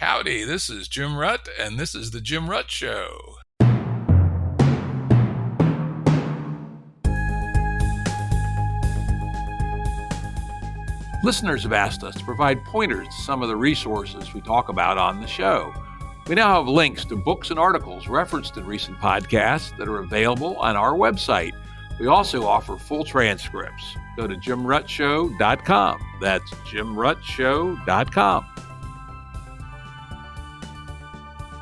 Howdy, this is Jim Rutt, and this is The Jim Rutt Show. Listeners have asked us to provide pointers to some of the resources we talk about on the show. We now have links to books and articles referenced in recent podcasts that are available on our website. We also offer full transcripts. Go to jimruttshow.com. That's jimruttshow.com.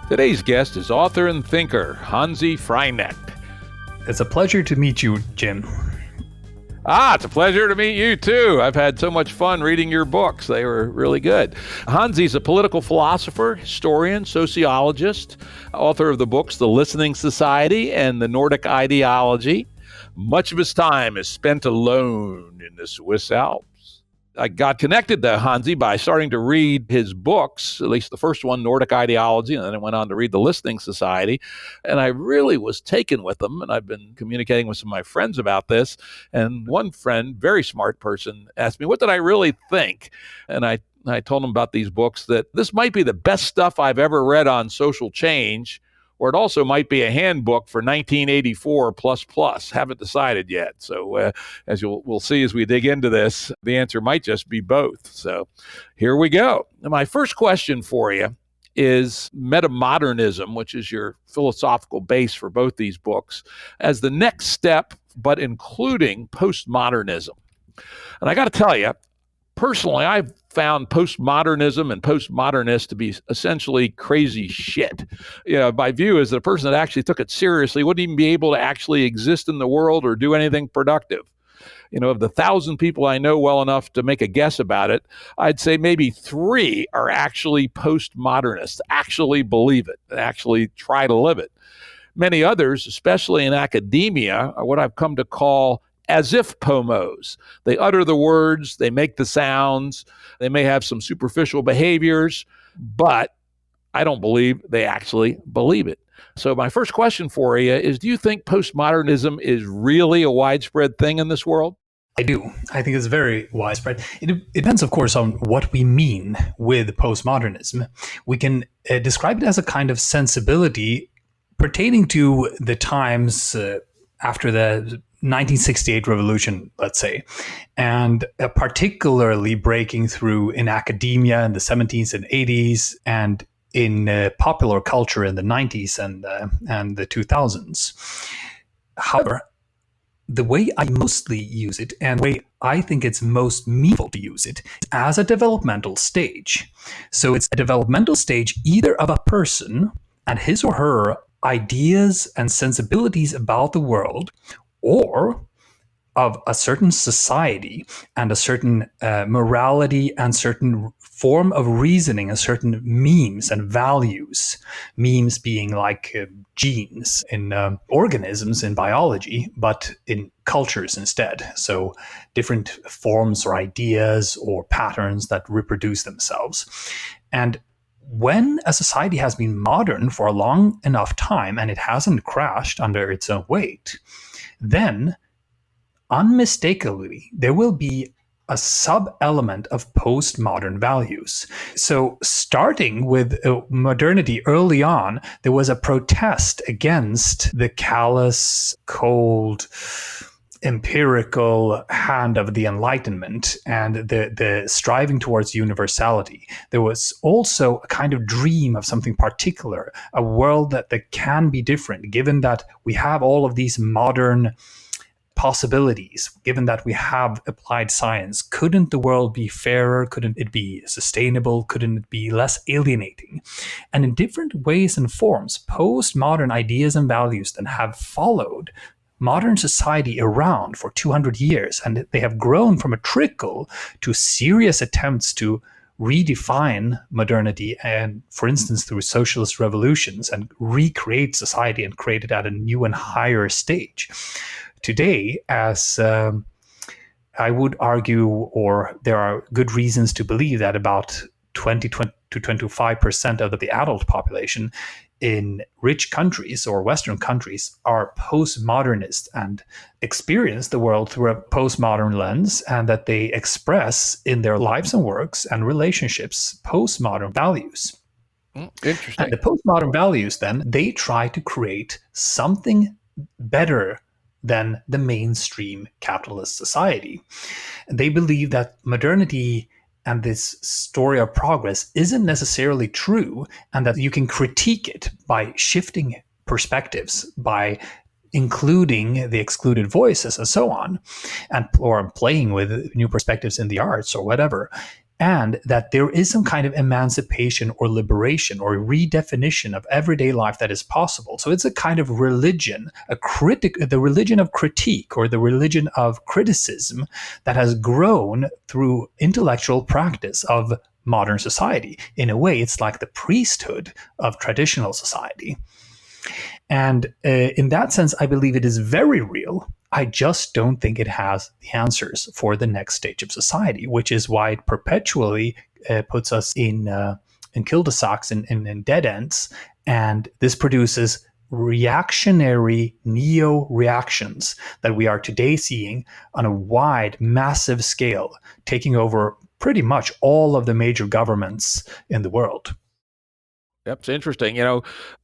Today's guest is author and thinker Hanzi Freinacht. It's a pleasure to meet you, Jim. It's a pleasure to meet you too. I've had so much fun reading your books. They were really good. Hanzi's a political philosopher, historian, sociologist, author of the books The Listening Society and The Nordic Ideology. Much of his time is spent alone in the Swiss Alps. I got connected to Hanzi by starting to read his books, at least the first one, Nordic Ideology, and then I went on to read The Listening Society. And I really was taken with them. And I've been communicating with some of my friends about this. And one friend, very smart person, asked me, what did I really think? And I told him about these books, that this might be the best stuff I've ever read on social change, or it also might be a handbook for 1984 plus. Haven't decided yet. So as we'll see as we dig into this, the answer might just be both. So here we go. Now, my first question for you is metamodernism, which is your philosophical base for both these books, as the next step, but including postmodernism. And I got to tell you, personally, I've found postmodernism and postmodernists to be essentially crazy shit. My view is that a person that actually took it seriously wouldn't even be able to actually exist in the world or do anything productive. Of the 1,000 people I know well enough to make a guess about it, I'd say maybe 3 are actually postmodernists, actually believe it, actually try to live it. Many others, especially in academia, are what I've come to call as if pomos. They utter the words, they make the sounds, they may have some superficial behaviors, but I don't believe they actually believe it. So my first question for you is, do you think postmodernism is really a widespread thing in this world? I do. I think it's very widespread. It depends, of course, on what we mean with postmodernism. We can describe it as a kind of sensibility pertaining to the times after the 1968 revolution, let's say, and particularly breaking through in academia in the 70s and 80s, and in popular culture in the 90s and the 2000s. However, the way I mostly use it, and the way I think it's most meaningful to use it, is as a developmental stage. So it's a developmental stage either of a person and his or her ideas and sensibilities about the world, or of a certain society and a certain morality and certain form of reasoning, a certain memes and values. Memes being like genes in organisms in biology, but in cultures instead. So different forms or ideas or patterns that reproduce themselves. And when a society has been modern for a long enough time and it hasn't crashed under its own weight, then unmistakably there will be a sub-element of postmodern values. So starting with modernity early on, there was a protest against the callous, cold, empirical hand of the Enlightenment and the striving towards universality. There was also a kind of dream of something particular, a world that can be different, given that we have all of these modern possibilities, given that we have applied science. Couldn't the world be fairer? Couldn't it be sustainable? Couldn't it be less alienating? And in different ways and forms, postmodern ideas and values then have followed modern society around for 200 years, and they have grown from a trickle to serious attempts to redefine modernity, and for instance through socialist revolutions, and recreate society and create it at a new and higher stage. Today, as I would argue, or there are good reasons to believe, that about 20 to 25% of the adult population in rich countries or Western countries are postmodernist and experience the world through a postmodern lens, and that they express in their lives and works and relationships postmodern values. Interesting. And the postmodern values, then, they try to create something better than the mainstream capitalist society. They believe that modernity and this story of progress isn't necessarily true, and that you can critique it by shifting perspectives, by including the excluded voices and so on, and or playing with new perspectives in the arts or whatever. And that there is some kind of emancipation or liberation or redefinition of everyday life that is possible. So it's a kind of religion, the religion of critique, or the religion of criticism, that has grown through intellectual practice of modern society. In a way, it's like the priesthood of traditional society. And in that sense, I believe it is very real. I just don't think it has the answers for the next stage of society, which is why it perpetually puts us in cul-de-sacs and in dead ends. And this produces reactionary neo-reactions that we are today seeing on a wide, massive scale, taking over pretty much all of the major governments in the world. That's interesting.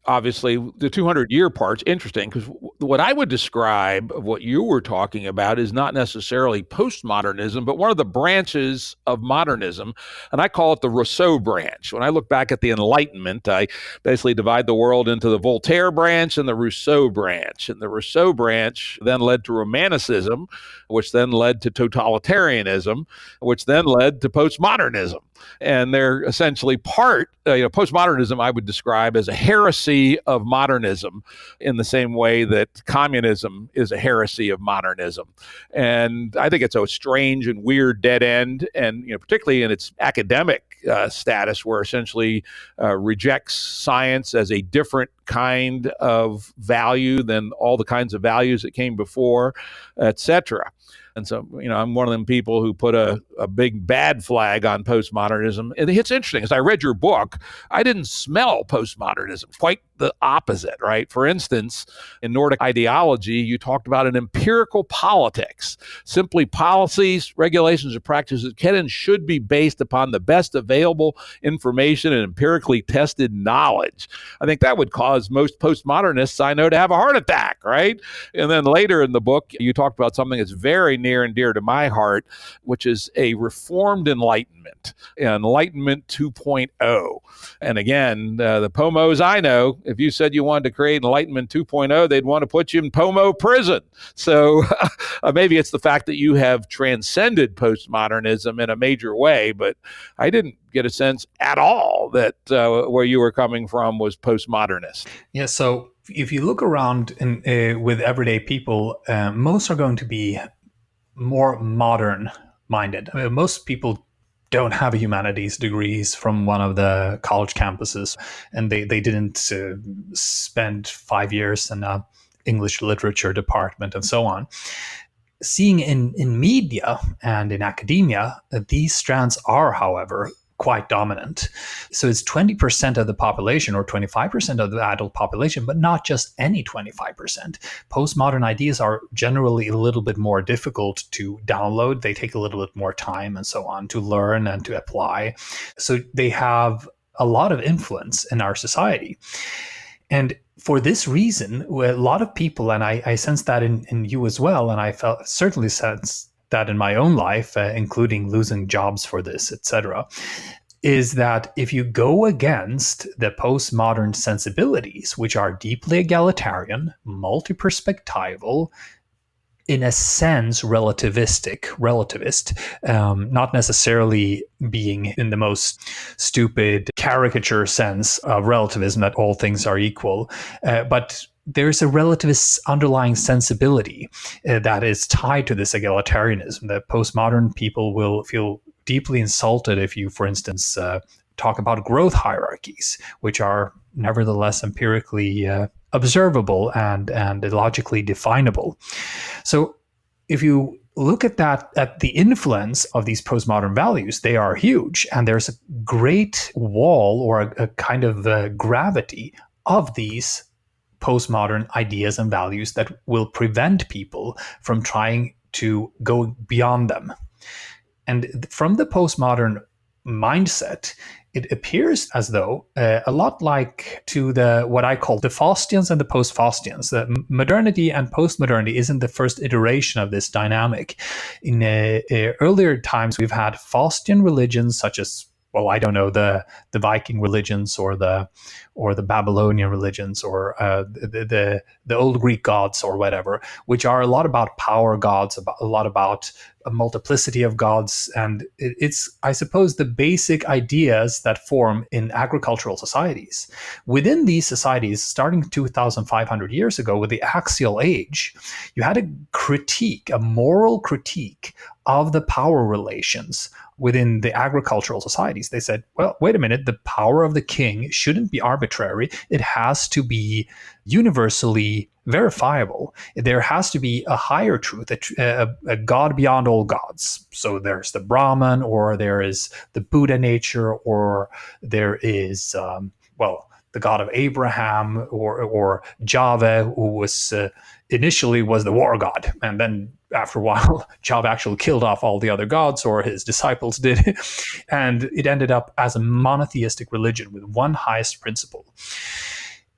Obviously, the 200-year part's interesting because what I would describe of what you were talking about is not necessarily postmodernism, but one of the branches of modernism, and I call it the Rousseau branch. When I look back at the Enlightenment, I basically divide the world into the Voltaire branch and the Rousseau branch. And the Rousseau branch then led to Romanticism, which then led to totalitarianism, which then led to postmodernism. And they're essentially postmodernism I would describe as a heresy of modernism, in the same way that communism is a heresy of modernism. And I think it's a strange and weird dead end, and particularly in its academic status, where essentially rejects science as a different kind of value than all the kinds of values that came before, etc. And so, I'm one of them people who put a big bad flag on postmodernism. And it's interesting, as I read your book, I didn't smell postmodernism, quite the opposite, right? For instance, in Nordic ideology, you talked about an empirical politics, simply policies, regulations, and practices that can and should be based upon the best available information and empirically tested knowledge. I think that would cause most postmodernists I know to have a heart attack, right? And then later in the book, you talked about something that's very near and dear to my heart, which is a reformed enlightenment, Enlightenment 2.0. And again, the POMOs I know, if you said you wanted to create Enlightenment 2.0, they'd want to put you in POMO prison. So maybe it's the fact that you have transcended postmodernism in a major way, but I didn't get a sense at all that where you were coming from was postmodernist. Yeah, so if you look around with everyday people, most are going to be more modern minded. I mean, most people don't have humanities degrees from one of the college campuses, and they didn't spend 5 years in a English literature department and so on. Seeing in media and in academia, these strands are, however, quite dominant. So it's 20% of the population or 25% of the adult population, but not just any 25%. Postmodern ideas are generally a little bit more difficult to download. They take a little bit more time and so on to learn and to apply. So they have a lot of influence in our society. And for this reason, a lot of people, and I sense that in you as well, and I certainly sense that in my own life, including losing jobs for this, etc., is that if you go against the postmodern sensibilities, which are deeply egalitarian, multi-perspectival, in a sense relativist, not necessarily being in the most stupid caricature sense of relativism that all things are equal, but there's a relativist underlying sensibility that is tied to this egalitarianism. That postmodern people will feel deeply insulted if you, for instance, talk about growth hierarchies, which are nevertheless empirically observable and logically definable. So if you look at that, at the influence of these postmodern values, they are huge. And there's a great wall or a kind of gravity of these postmodern ideas and values that will prevent people from trying to go beyond them. And from the postmodern mindset, it appears as though a lot like to the what I call the Faustians and the post-Faustians. The modernity and post-modernity isn't the first iteration of this dynamic. In earlier times, we've had Faustian religions such as, well, I don't know, the Viking religions or the Babylonian religions or the old Greek gods or whatever, which are a lot about power gods, a lot about a multiplicity of gods, and it's, I suppose, the basic ideas that form in agricultural societies. Within these societies, starting 2,500 years ago with the axial age, you had a moral critique of the power relations within the agricultural societies. They said, well, wait a minute, the power of the king shouldn't be arbitrary. It has to be universally verifiable. There has to be a higher truth, a God beyond all gods. So there's the Brahman, or there is the Buddha nature, or there is, the God of Abraham, or Java, who was initially was the war god, and then after a while, Java actually killed off all the other gods, or his disciples did, and it ended up as a monotheistic religion with one highest principle.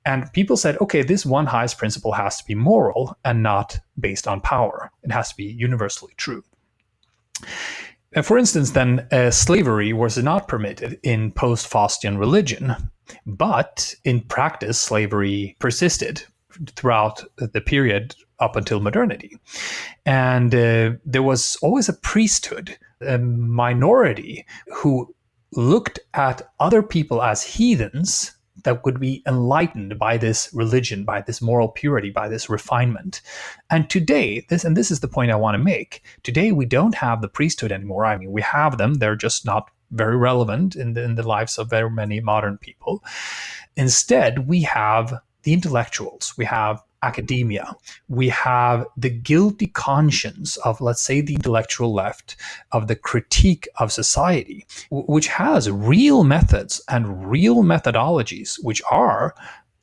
And people said, okay, this one highest principle has to be moral and not based on power. It has to be universally true. For instance, then, slavery was not permitted in post-Faustian religion, but in practice, slavery persisted throughout the period up until modernity. And there was always a priesthood, a minority, who looked at other people as heathens that would be enlightened by this religion, by this moral purity, by this refinement. And today, this is the point I want to make, today we don't have the priesthood anymore. I mean, we have them, they're just not very relevant in the lives of very many modern people. Instead, we have the intellectuals, we have academia, we have the guilty conscience of, let's say, the intellectual left, of the critique of society, which has real methods and real methodologies which are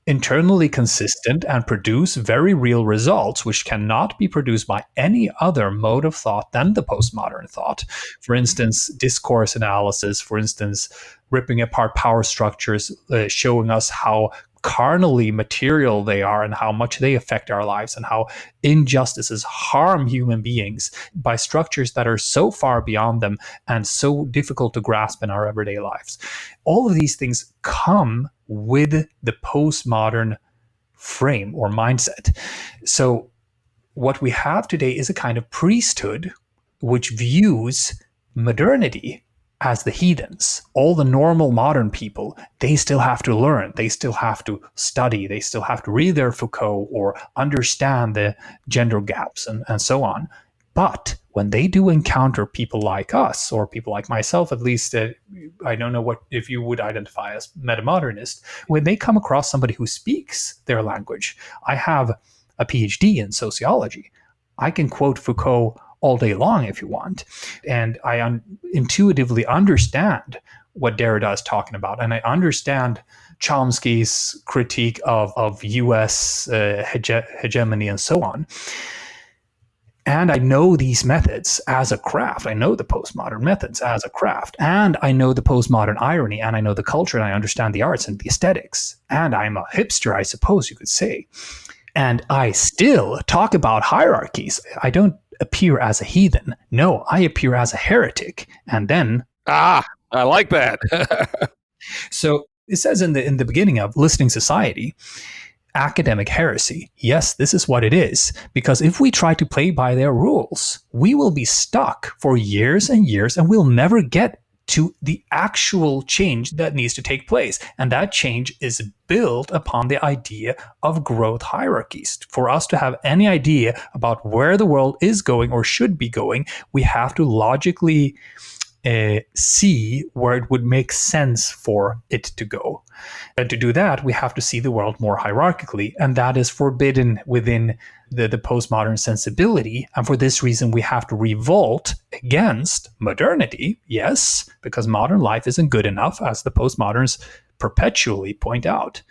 internally consistent and produce very real results, which cannot be produced by any other mode of thought than the postmodern thought. For instance, discourse analysis, for instance, ripping apart power structures, showing us how carnally material they are and how much they affect our lives, and how injustices harm human beings by structures that are so far beyond them and so difficult to grasp in our everyday lives. All of these things come with the postmodern frame or mindset. So what we have today is a kind of priesthood which views modernity as the heathens. All the normal modern people, they still have to learn, they still have to study, they still have to read their Foucault or understand the gender gaps and so on. But when they do encounter people like us, or people like myself, at least, I don't know what if you would identify as metamodernist, when they come across somebody who speaks their language, I have a PhD in sociology. I can quote Foucault all day long if you want. And I intuitively understand what Derrida is talking about. And I understand Chomsky's critique of US hegemony and so on. And I know these methods as a craft. I know the postmodern methods as a craft. And I know the postmodern irony, and I know the culture, and I understand the arts and the aesthetics. And I'm a hipster, I suppose you could say. And I still talk about hierarchies. I don't appear as a heathen. No, I appear as a heretic. And then... I like that. So it says in the beginning of Listening Society, academic heresy. Yes, this is what it is. Because if we try to play by their rules, we will be stuck for years and years, and we'll never get to the actual change that needs to take place. And that change is built upon the idea of growth hierarchies. For us to have any idea about where the world is going or should be going, we have to logically see where it would make sense for it to go. And to do that, we have to see the world more hierarchically, and that is forbidden within the postmodern sensibility. And for this reason, we have to revolt against modernity, yes, because modern life isn't good enough, as the postmoderns perpetually point out.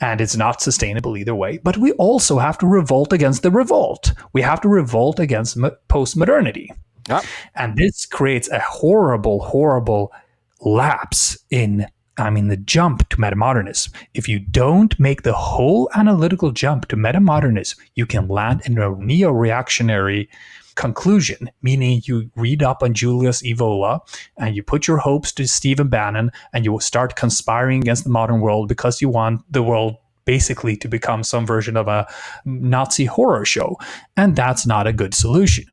And it's not sustainable either way. But we also have to revolt against the revolt. We have to revolt against postmodernity. Yep. And this creates a horrible, horrible lapse in, the jump to metamodernism, if you don't make the whole analytical jump to metamodernism, you can land in a neo-reactionary conclusion, meaning you read up on Julius Evola and you put your hopes to Stephen Bannon and you will start conspiring against the modern world because you want the world basically to become some version of a Nazi horror show. And that's not a good solution.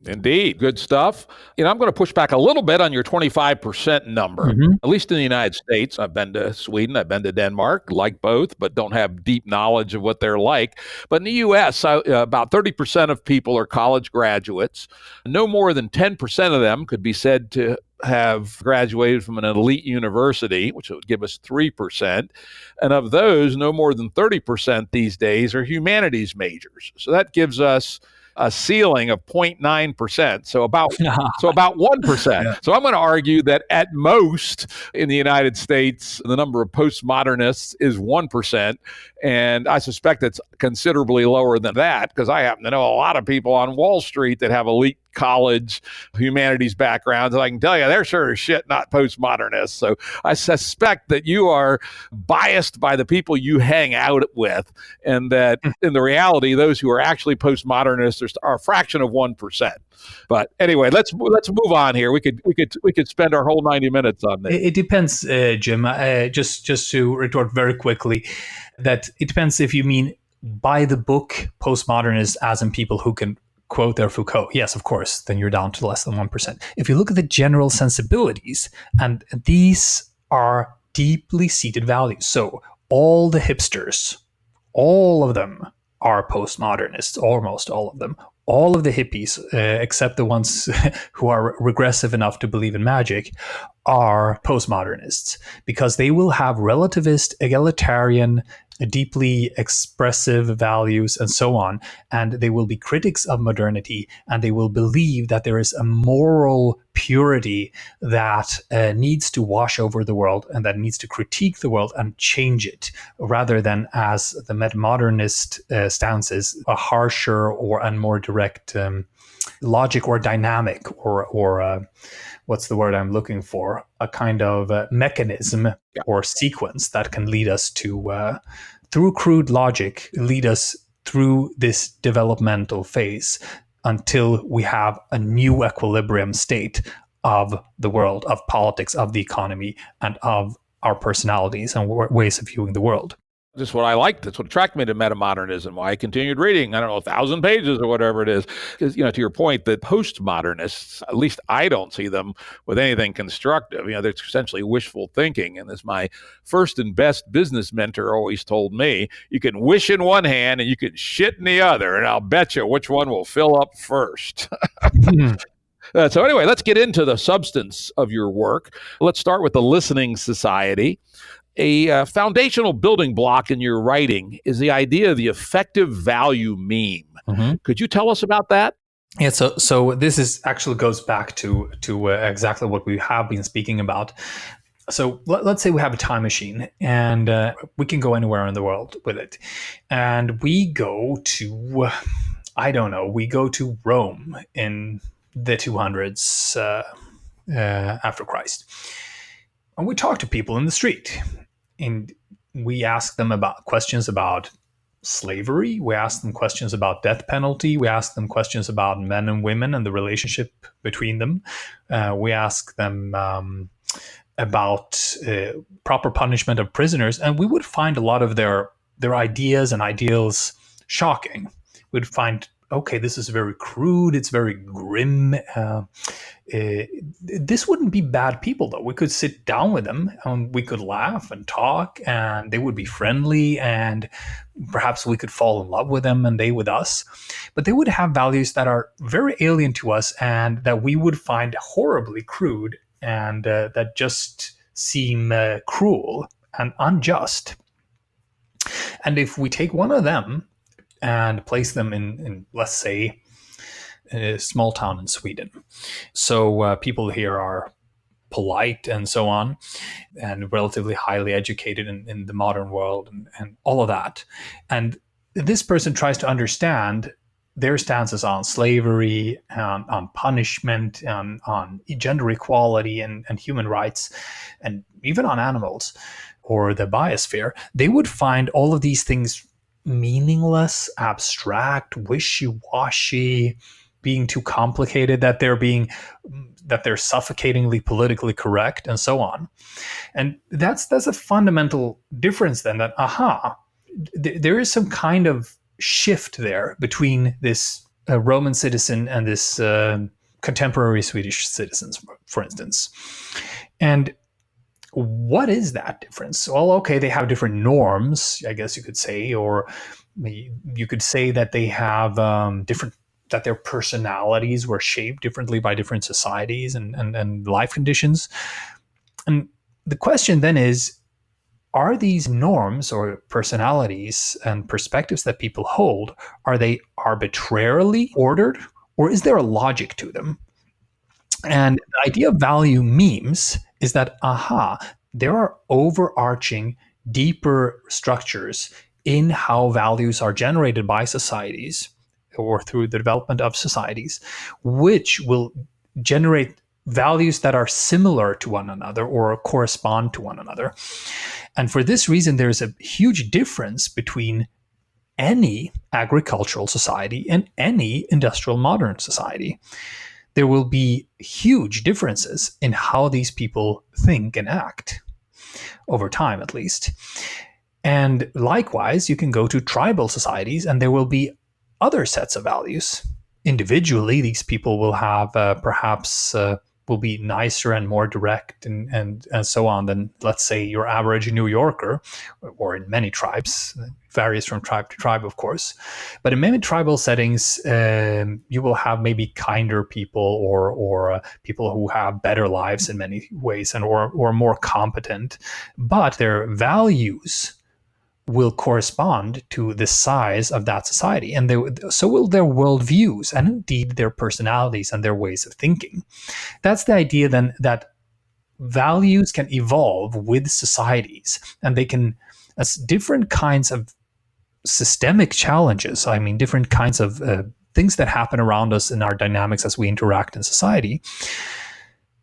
Indeed. Good stuff. I'm going to push back a little bit on your 25% number, at least in the United States. I've been to Sweden, I've been to Denmark, like both, but don't have deep knowledge of what they're like. But in the U.S., about 30% of people are college graduates. No more than 10% of them could be said to have graduated from an elite university, which would give us 3%. And of those, no more than 30% these days are humanities majors. So that gives us a ceiling of 0.9%, so about 1%. Yeah. So I'm going to argue that at most in the United States, the number of postmodernists is 1%, and I suspect it's considerably lower than that because I happen to know a lot of people on Wall Street that have elite college humanities backgrounds, and I can tell you they're sure as shit not postmodernists. So I suspect that you are biased by the people you hang out with, and that in the reality, those who are actually postmodernists are a fraction of 1%. But anyway, let's move on here. We could spend our whole 90 minutes on this. It depends, Jim. Just to retort very quickly, that it depends if you mean by the book postmodernists as in people who can quote their Foucault. Yes, of course, then you're down to less than 1%. If you look at the general sensibilities, and these are deeply seated values. So all the hipsters, all of them are postmodernists, almost all of them. All of the hippies, except the ones who are regressive enough to believe in magic, are postmodernists because they will have relativist, egalitarian, deeply expressive values and so on, and they will be critics of modernity, and they will believe that there is a moral purity that needs to wash over the world and that needs to critique the world and change it, rather than, as the metamodernist stance is, a harsher or a more direct logic or dynamic or what's the word I'm looking for? A kind of mechanism or sequence that can lead us to, through crude logic, lead us through this developmental phase until we have a new equilibrium state of the world, of politics, of the economy, and of our personalities and ways of viewing the world. Just what I liked. That's what attracted me to metamodernism. Why I continued reading, 1,000 pages or whatever it is. Because, to your point, that postmodernists, at least I don't see them with anything constructive. They're essentially wishful thinking. And as my first and best business mentor always told me, you can wish in one hand and you can shit in the other. And I'll bet you which one will fill up first. So anyway, let's get into the substance of your work. Let's start with the Listening Society. A foundational building block in your writing is the idea of the effective value meme. Mm-hmm. Could you tell us about that? Yeah, so this is actually goes back to exactly what we have been speaking about. So let's say we have a time machine and we can go anywhere in the world with it. And we go to, we go to Rome in the 200s after Christ. And we talk to people in the street. And we ask them about questions about slavery. We ask them questions about death penalty. We ask them questions about men and women and the relationship between them. We ask them about proper punishment of prisoners. And we would find a lot of their ideas and ideals shocking. We'd find, okay, this is very crude. It's very grim. This wouldn't be bad people, though. We could sit down with them and we could laugh and talk and they would be friendly and perhaps we could fall in love with them and they with us. But they would have values that are very alien to us and that we would find horribly crude and that just seem cruel and unjust. And if we take one of them and place them in let's say, a small town in Sweden. So people here are polite and so on, and relatively highly educated in the modern world and all of that. And this person tries to understand their stances on slavery, on punishment, on gender equality and human rights, and even on animals or the biosphere, they would find all of these things meaningless, abstract, wishy-washy, being too complicated, that they're suffocatingly politically correct, and so on. And that's a fundamental difference then, that there is some kind of shift there between this Roman citizen and this contemporary Swedish citizens, for instance. And what is that difference? Well, okay, they have different norms, I guess you could say, or you could say that they have that their personalities were shaped differently by different societies and life conditions. And the question then is, are these norms or personalities and perspectives that people hold, are they arbitrarily ordered, or is there a logic to them? And the idea of value memes is that, there are overarching, deeper structures in how values are generated by societies or through the development of societies, which will generate values that are similar to one another or correspond to one another. And for this reason, there's a huge difference between any agricultural society and any industrial modern society. There will be huge differences in how these people think and act, over time at least. And likewise, you can go to tribal societies and there will be other sets of values. Individually, these people will have will be nicer and more direct and so on than, let's say, your average New Yorker, or in many tribes. It varies from tribe to tribe, of course. But in many tribal settings, you will have maybe kinder people or people who have better lives in many ways or more competent. But their values will correspond to the size of that society, and so will their worldviews and indeed their personalities and their ways of thinking. That's the idea then, that values can evolve with societies, and they can, as different kinds of systemic challenges, different kinds of things that happen around us in our dynamics as we interact in society,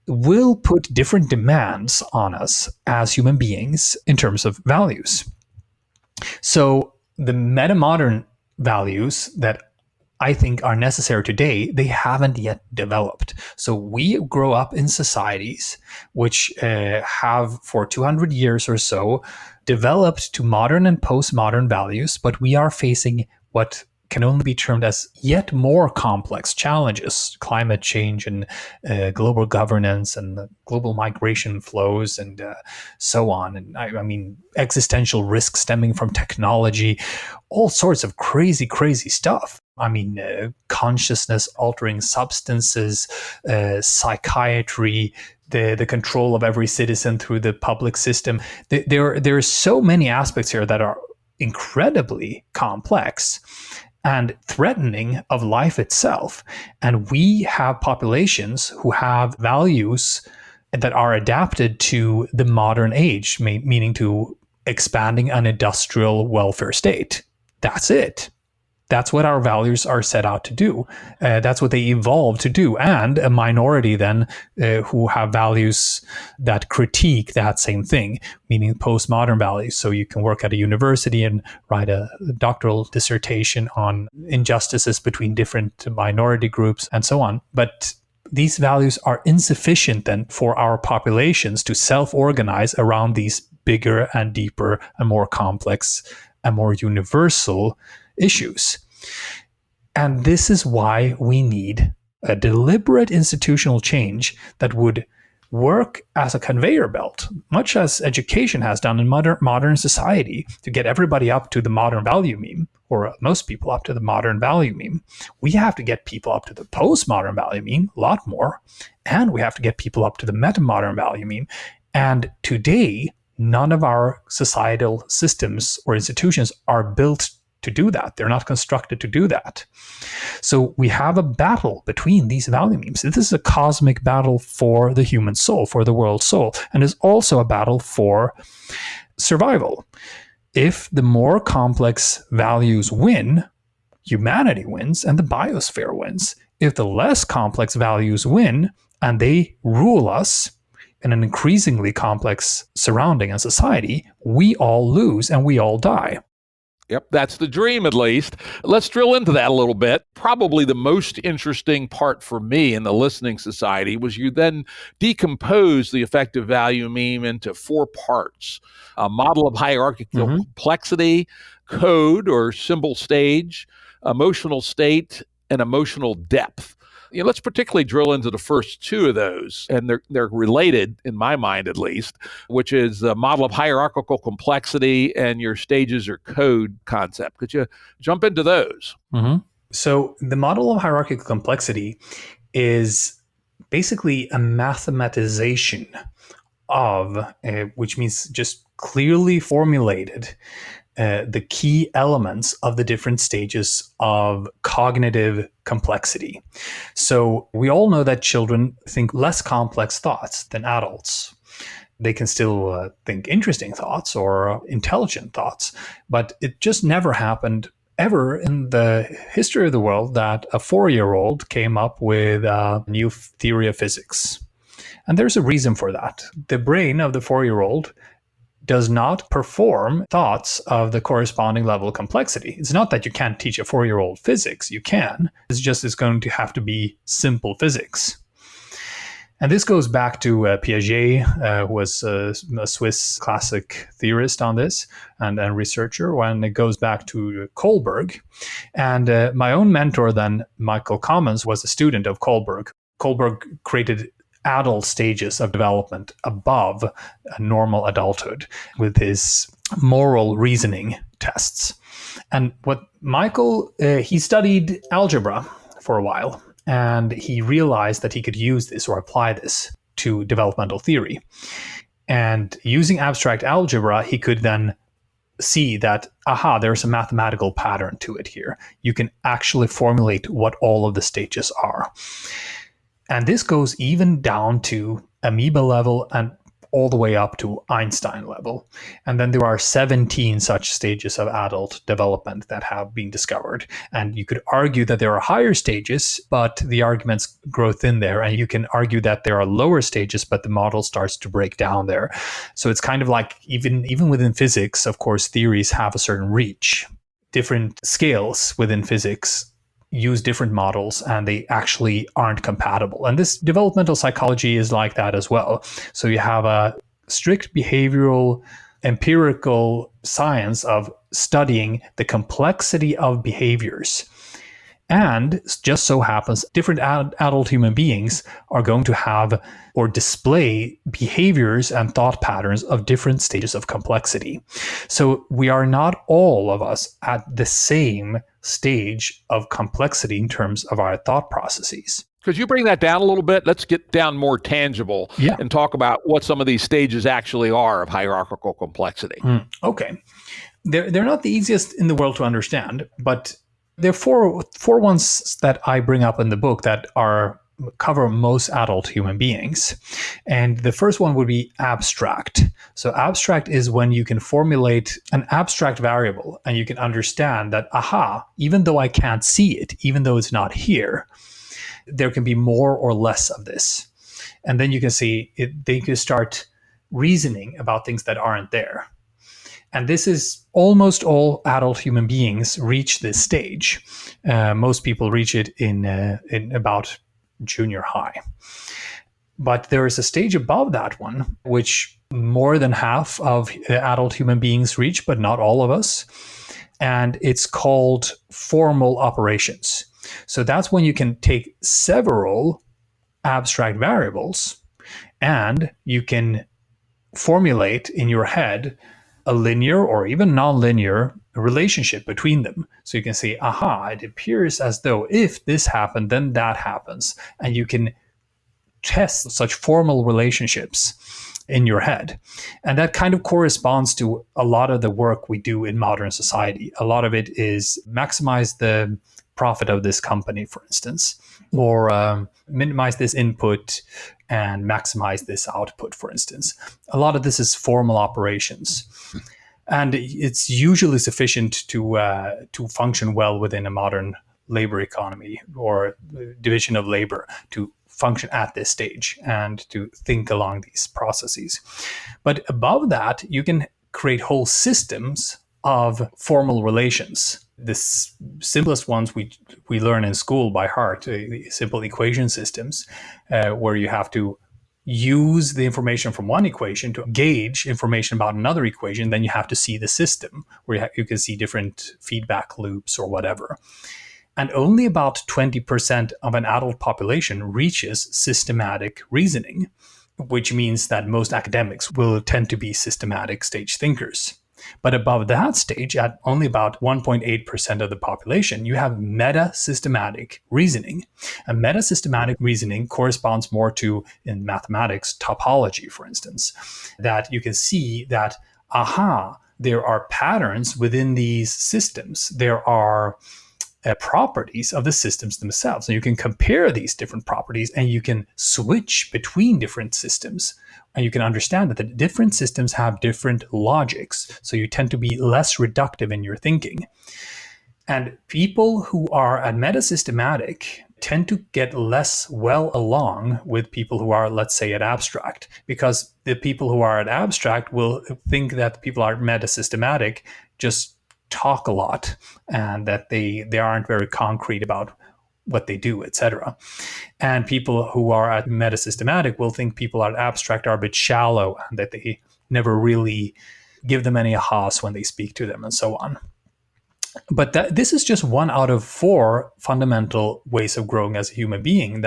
will put different demands on us as human beings in terms of values. So the metamodern values that I think are necessary today, they haven't yet developed. So we grow up in societies which have for 200 years or so developed to modern and postmodern values, but we are facing what can only be termed as yet more complex challenges: climate change and global governance and global migration flows and so on. And I mean, existential risks stemming from technology, all sorts of crazy stuff. Consciousness altering substances, psychiatry, the control of every citizen through the public system. There are so many aspects here that are incredibly complex and threatening of life itself. And we have populations who have values that are adapted to the modern age, meaning to expanding an industrial welfare state. That's it. That's what our values are set out to do. That's what they evolved to do. And a minority then who have values that critique that same thing, meaning postmodern values. So you can work at a university and write a doctoral dissertation on injustices between different minority groups and so on. But these values are insufficient then for our populations to self-organize around these bigger and deeper and more complex and more universal issues. And this is why we need a deliberate institutional change that would work as a conveyor belt, much as education has done in modern society, to get everybody up to the modern value meme, or most people up to the modern value meme. We have to get people up to the postmodern value meme, a lot more, and we have to get people up to the metamodern value meme. And today, none of our societal systems or institutions are built to do that. They're not constructed to do that. So we have a battle between these value memes. This is a cosmic battle for the human soul, for the world soul, and is also a battle for survival. If the more complex values win, humanity wins and the biosphere wins. If the less complex values win and they rule us in an increasingly complex surrounding and society, we all lose and we all die. Yep, that's the dream, at least. Let's drill into that a little bit. Probably the most interesting part for me in the listening society was you then decompose the effective value meme into 4 parts: a model of hierarchical complexity, code or symbol stage, emotional state, and emotional depth. Let's particularly drill into the first 2 of those, and they're related, in my mind at least, which is the model of hierarchical complexity and your stages or code concept. Could you jump into those? So the model of hierarchical complexity is basically a mathematization of, which means just clearly formulated the key elements of the different stages of cognitive complexity. So we all know that children think less complex thoughts than adults. They can still think interesting thoughts or intelligent thoughts, but it just never happened ever in the history of the world that a 4-year-old came up with a new theory of physics. And there's a reason for that. The brain of the 4-year-old does not perform thoughts of the corresponding level of complexity. It's not that you can't teach a 4-year-old physics. You can. It's going to have to be simple physics. And this goes back to Piaget, who was a Swiss classic theorist on this and researcher, when it goes back to Kohlberg. And my own mentor then, Michael Commons, was a student of Kohlberg. Kohlberg created adult stages of development above normal adulthood with his moral reasoning tests. And what Michael, he studied algebra for a while, and he realized that he could use this or apply this to developmental theory. And using abstract algebra, he could then see that, there's a mathematical pattern to it here. You can actually formulate what all of the stages are. And this goes even down to amoeba level and all the way up to Einstein level. And then there are 17 such stages of adult development that have been discovered. And you could argue that there are higher stages, but the arguments grow thin there. And you can argue that there are lower stages, but the model starts to break down there. So it's kind of like even within physics, of course, theories have a certain reach. Different scales within physics use different models and they actually aren't compatible. And this developmental psychology is like that as well. So you have a strict behavioral empirical science of studying the complexity of behaviors. And just so happens different adult human beings are going to have or display behaviors and thought patterns of different stages of complexity. So we are not all of us at the same stage of complexity in terms of our thought processes. Could you bring that down a little bit? Let's get down more tangible and talk about what some of these stages actually are of hierarchical complexity. Okay. They're not the easiest in the world to understand, but there are four ones that I bring up in the book that cover most adult human beings. And the first one would be abstract. So abstract is when you can formulate an abstract variable and you can understand that, even though I can't see it, even though it's not here, there can be more or less of this. And then you can see they can start reasoning about things that aren't there. And this is almost all adult human beings reach this stage. Most people reach it in about junior high. But there is a stage above that one, which more than half of adult human beings reach, but not all of us. And it's called formal operations. So that's when you can take several abstract variables and you can formulate in your head a linear or even nonlinear relationship between them. So you can say, it appears as though if this happened, then that happens. And you can test such formal relationships in your head. And that kind of corresponds to a lot of the work we do in modern society. A lot of it is maximize the profit of this company, for instance, or minimize this input and maximize this output, for instance. A lot of this is formal operations. And it's usually sufficient to function well within a modern labor economy or division of labor to function at this stage and to think along these processes. But above that, you can create whole systems of formal relations. The simplest ones we learn in school by heart, the simple equation systems, where you have to use the information from one equation to gauge information about another equation. Then you have to see the system where you can see different feedback loops or whatever. And only about 20% of an adult population reaches systematic reasoning, which means that most academics will tend to be systematic stage thinkers. But above that stage, at only about 1.8% of the population, you have meta-systematic reasoning. And meta-systematic reasoning corresponds more to, in mathematics, topology, for instance, that you can see that, there are patterns within these systems. There are properties of the systems themselves. And you can compare these different properties and you can switch between different systems. And you can understand that the different systems have different logics. So you tend to be less reductive in your thinking. And people who are at meta-systematic tend to get less well along with people who are, let's say, at abstract, because the people who are at abstract will think that people are meta-systematic just talk a lot and that they aren't very concrete about what they do, etc. And people who are at meta-systematic will think people at abstract are a bit shallow and that they never really give them any ahas when they speak to them and so on. But this is just one out of 4 fundamental ways of growing as a human being.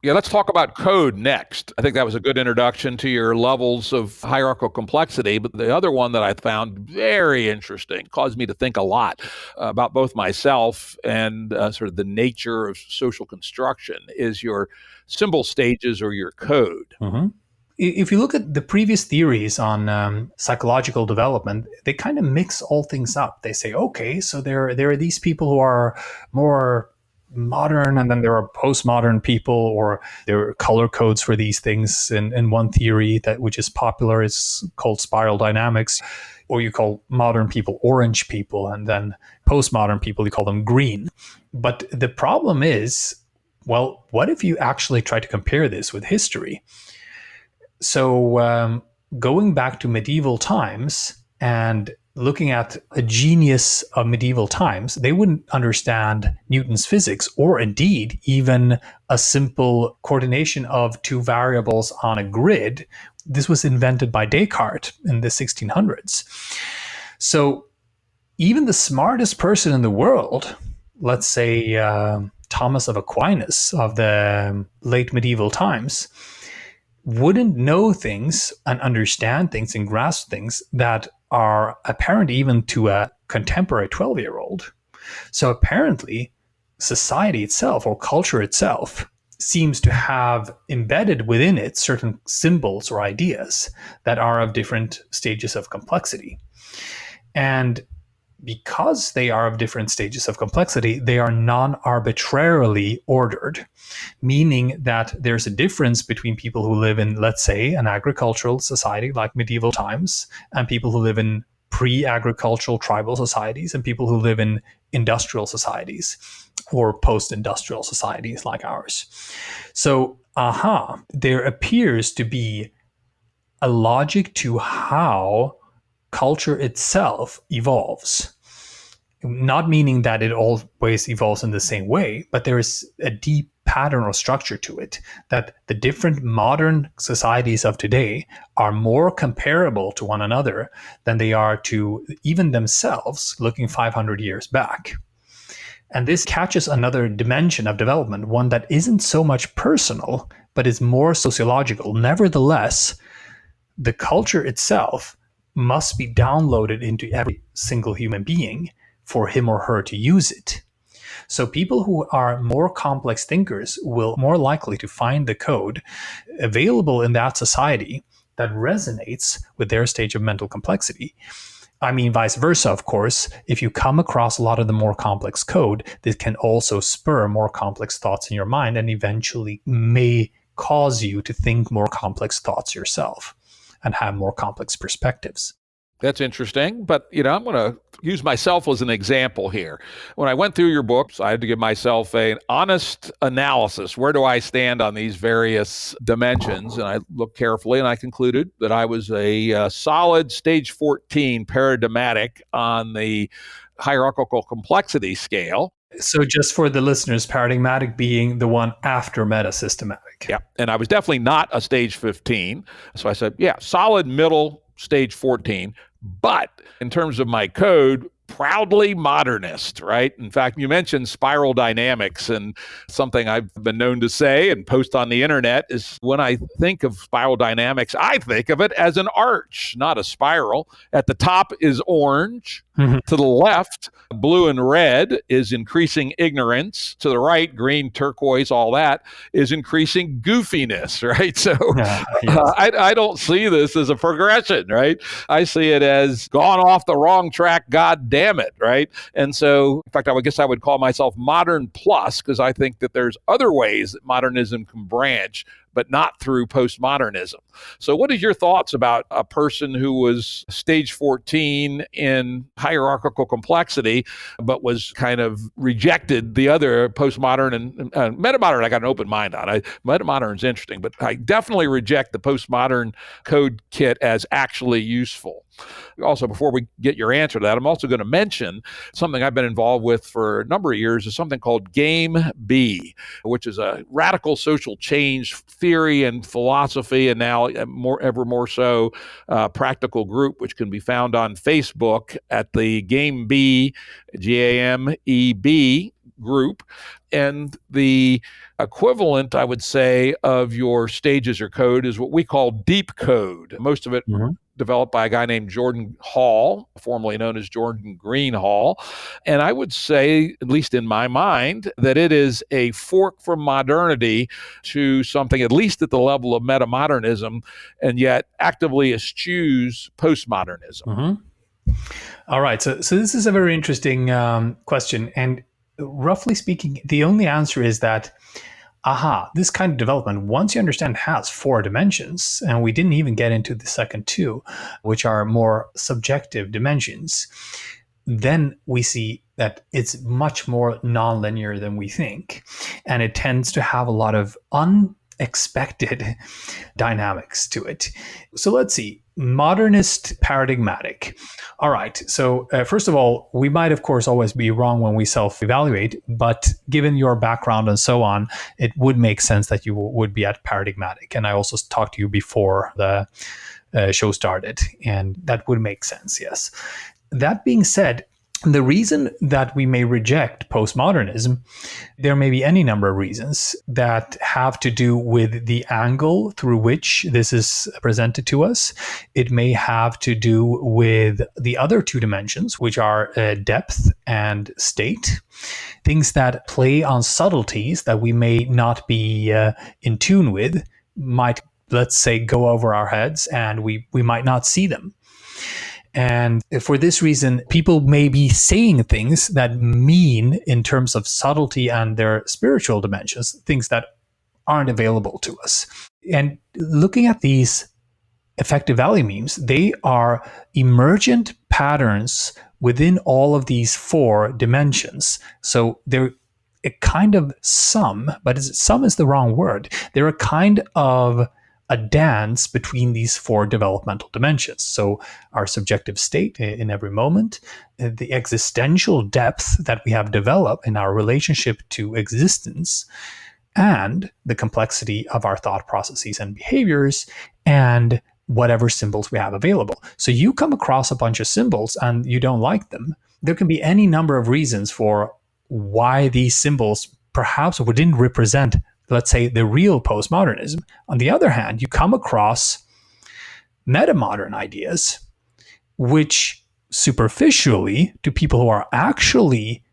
Yeah, let's talk about code next. I think that was a good introduction to your levels of hierarchical complexity. But the other one that I found very interesting, caused me to think a lot about both myself and sort of the nature of social construction, is your symbol stages or your code. Mm-hmm. If you look at the previous theories on psychological development, they kind of mix all things up. They say, okay, so there are these people who are more modern, and then there are postmodern people, or there are color codes for these things. In one theory which is popular is called spiral dynamics, or you call modern people orange people, and then postmodern people, you call them green. But the problem is, well, what if you actually try to compare this with history? So going back to medieval times and looking at a genius of medieval times, they wouldn't understand Newton's physics, or indeed even a simple coordination of 2 variables on a grid. This was invented by Descartes in the 1600s. So even the smartest person in the world, let's say Thomas of Aquinas of the late medieval times, wouldn't know things and understand things and grasp things that are apparent even to a contemporary 12-year-old. So apparently, society itself or culture itself seems to have embedded within it certain symbols or ideas that are of different stages of complexity. And because they are of different stages of complexity, they are non-arbitrarily ordered, meaning that there's a difference between people who live in, let's say, an agricultural society like medieval times, and people who live in pre-agricultural tribal societies, and people who live in industrial societies or post-industrial societies like ours. So, there appears to be a logic to how culture itself evolves. Not meaning that it always evolves in the same way, but there is a deep pattern or structure to it, that the different modern societies of today are more comparable to one another than they are to even themselves looking 500 years back. And this catches another dimension of development, one that isn't so much personal, but is more sociological. Nevertheless, the culture itself must be downloaded into every single human being for him or her to use it. So people who are more complex thinkers will more likely to find the code available in that society that resonates with their stage of mental complexity. I mean, vice versa, of course. If you come across a lot of the more complex code, this can also spur more complex thoughts in your mind and eventually may cause you to think more complex thoughts yourself and have more complex perspectives. That's interesting, but I'm going to use myself as an example here. When I went through your books, I had to give myself an honest analysis. Where do I stand on these various dimensions? And I looked carefully, and I concluded that I was a solid stage 14 paradigmatic on the hierarchical complexity scale. So just for the listeners, paradigmatic being the one after meta-systematic. Yeah, and I was definitely not a stage 15. So I said, yeah, solid middle stage 14. But in terms of my code, proudly modernist, right? In fact, you mentioned spiral dynamics, and something I've been known to say and post on the internet is when I think of spiral dynamics, I think of it as an arch, not a spiral. At the top is orange. Mm-hmm. To the left, blue and red is increasing ignorance. To the right, green, turquoise, all that is increasing goofiness, right? So yes. I don't see this as a progression, right? I see it as gone off the wrong track, God damn it, right? And so, in fact, I guess I would call myself modern plus, because I think that there's other ways that modernism can branch, but not through postmodernism. So what is your thoughts about a person who was stage 14 in hierarchical complexity, but was kind of rejected the other postmodern and metamodern? I got an open mind on. Metamodern is interesting, but I definitely reject the postmodern code kit as actually useful. Also, before we get your answer to that, I'm also going to mention something I've been involved with for a number of years is something called GameB, which is a radical social change theory and philosophy, and now ever more so practical group, which can be found on Facebook at the GameB, GAMEB group. And the equivalent, I would say, of your stages or code is what we call deep code. Most of it developed by a guy named Jordan Hall, formerly known as Jordan Green Hall. And I would say, at least in my mind, that it is a fork from modernity to something at least at the level of metamodernism, and yet actively eschews postmodernism. Mm-hmm. All right. So this is a very interesting question. And roughly speaking, the only answer is that, this kind of development, once you understand, has 4 dimensions, and we didn't even get into the second 2, which are more subjective dimensions, then we see that it's much more nonlinear than we think, and it tends to have a lot of unexpected dynamics to it. So let's see. Modernist paradigmatic. All right. So first of all, we might, of course, always be wrong when we self-evaluate, but given your background and so on, it would make sense that you would be at paradigmatic. And I also talked to you before the show started, and that would make sense, yes. That being said, the reason that we may reject postmodernism, there may be any number of reasons that have to do with the angle through which this is presented to us. It may have to do with the other 2 dimensions, which are depth and state, things that play on subtleties that we may not be in tune with, might, let's say, go over our heads, and we might not see them. And for this reason, people may be saying things that mean, in terms of subtlety and their spiritual dimensions, things that aren't available to us. And looking at these effective value memes, they are emergent patterns within all of these 4 dimensions. So they're a kind of sum, but sum is the wrong word. They're a kind of a dance between these 4 developmental dimensions. So our subjective state in every moment, the existential depth that we have developed in our relationship to existence, and the complexity of our thought processes and behaviors, and whatever symbols we have available. So you come across a bunch of symbols and you don't like them. There can be any number of reasons for why these symbols perhaps didn't represent, let's say, the real postmodernism. On the other hand, you come across metamodern ideas, which superficially, to people who are actually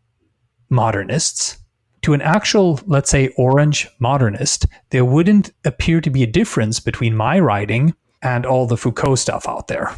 modernists, to an actual, let's say, orange modernist, there wouldn't appear to be a difference between my writing and all the Foucault stuff out there.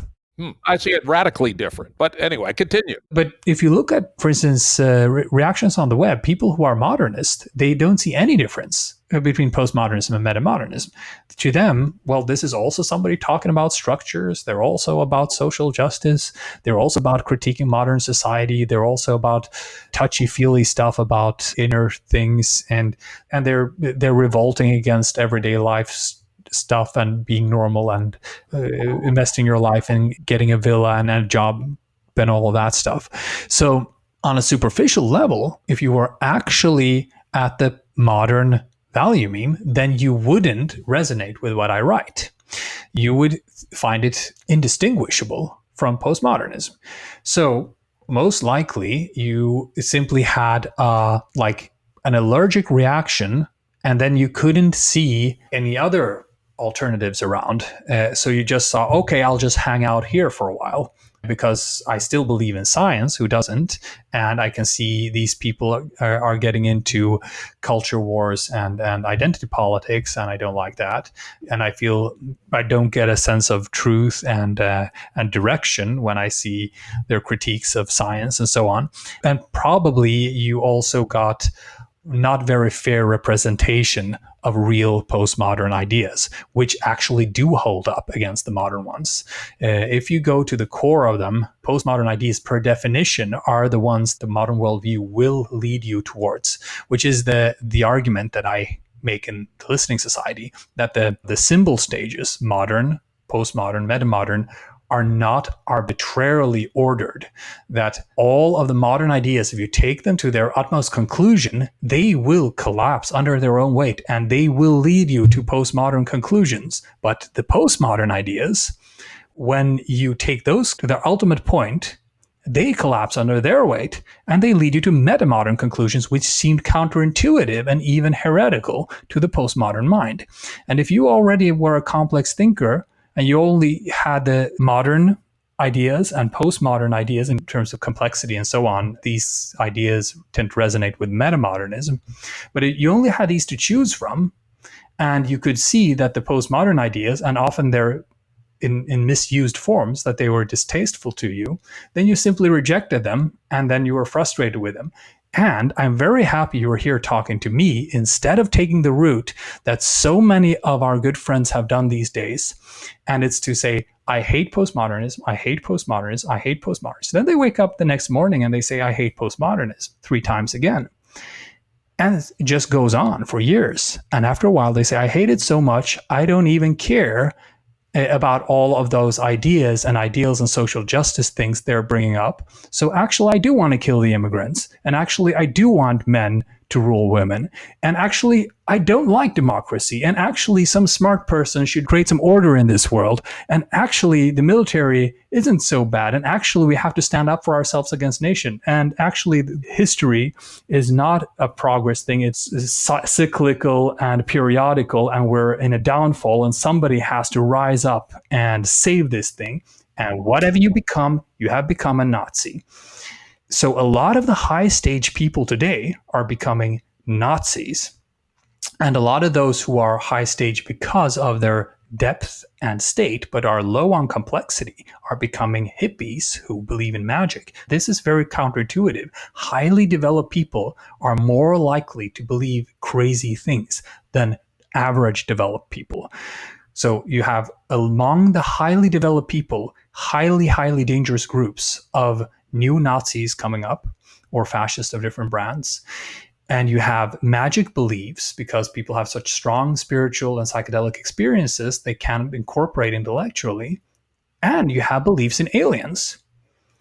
I see it radically different. But anyway, continue. But if you look at, for instance, reactions on the web, people who are modernists, they don't see any difference between postmodernism and metamodernism. To them, well, this is also somebody talking about structures. They're also about social justice. They're also about critiquing modern society. They're also about touchy-feely stuff about inner things, and they're revolting against everyday life stuff and being normal and investing your life in getting a villa and a job and all of that stuff. So on a superficial level, if you were actually at the modern value meme, then you wouldn't resonate with what I write. You would find it indistinguishable from postmodernism. So most likely you simply had like an allergic reaction, and then you couldn't see any other alternatives around. So you just saw, okay, I'll just hang out here for a while because I still believe in science, who doesn't? And I can see these people are getting into culture wars and identity politics, and I don't like that. And I feel I don't get a sense of truth and direction when I see their critiques of science and so on. And probably you also got not very fair representation of real postmodern ideas, which actually do hold up against the modern ones. If you go to the core of them, postmodern ideas per definition are the ones the modern worldview will lead you towards, which is the argument that I make in the listening society, that the symbol stages, modern, postmodern, metamodern, are not arbitrarily ordered, that all of the modern ideas, if you take them to their utmost conclusion, they will collapse under their own weight and they will lead you to postmodern conclusions. But the postmodern ideas, when you take those to their ultimate point, they collapse under their weight and they lead you to metamodern conclusions, which seem counterintuitive and even heretical to the postmodern mind. And if you already were a complex thinker, and you only had the modern ideas and postmodern ideas in terms of complexity and so on, these ideas tend to resonate with metamodernism. But you only had these to choose from, and you could see that the postmodern ideas, and often they're in misused forms, that they were distasteful to you, then you simply rejected them, and then you were frustrated with them. And I'm very happy you were here talking to me instead of taking the route that so many of our good friends have done these days. And it's to say, I hate postmodernism, I hate postmodernism, I hate postmodernism. Then they wake up the next morning and they say, I hate postmodernism 3 times again. And it just goes on for years. And after a while, they say, I hate it so much, I don't even care about all of those ideas and ideals and social justice things they're bringing up. So actually, I do want to kill the immigrants. And actually, I do want men to rule women. And actually, I don't like democracy. And actually, some smart person should create some order in this world. And actually, the military isn't so bad. And actually, we have to stand up for ourselves against nation. And actually, history is not a progress thing. It's cyclical and periodical. And we're in a downfall. And somebody has to rise up and save this thing. And whatever you become, you have become a Nazi. So a lot of the high stage people today are becoming Nazis. And a lot of those who are high stage because of their depth and state, but are low on complexity, are becoming hippies who believe in magic. This is very counterintuitive. Highly developed people are more likely to believe crazy things than average developed people. So you have among the highly developed people, highly dangerous groups of new Nazis coming up, or fascists of different brands. And you have magic beliefs because people have such strong spiritual and psychedelic experiences they can incorporate intellectually. And you have beliefs in aliens.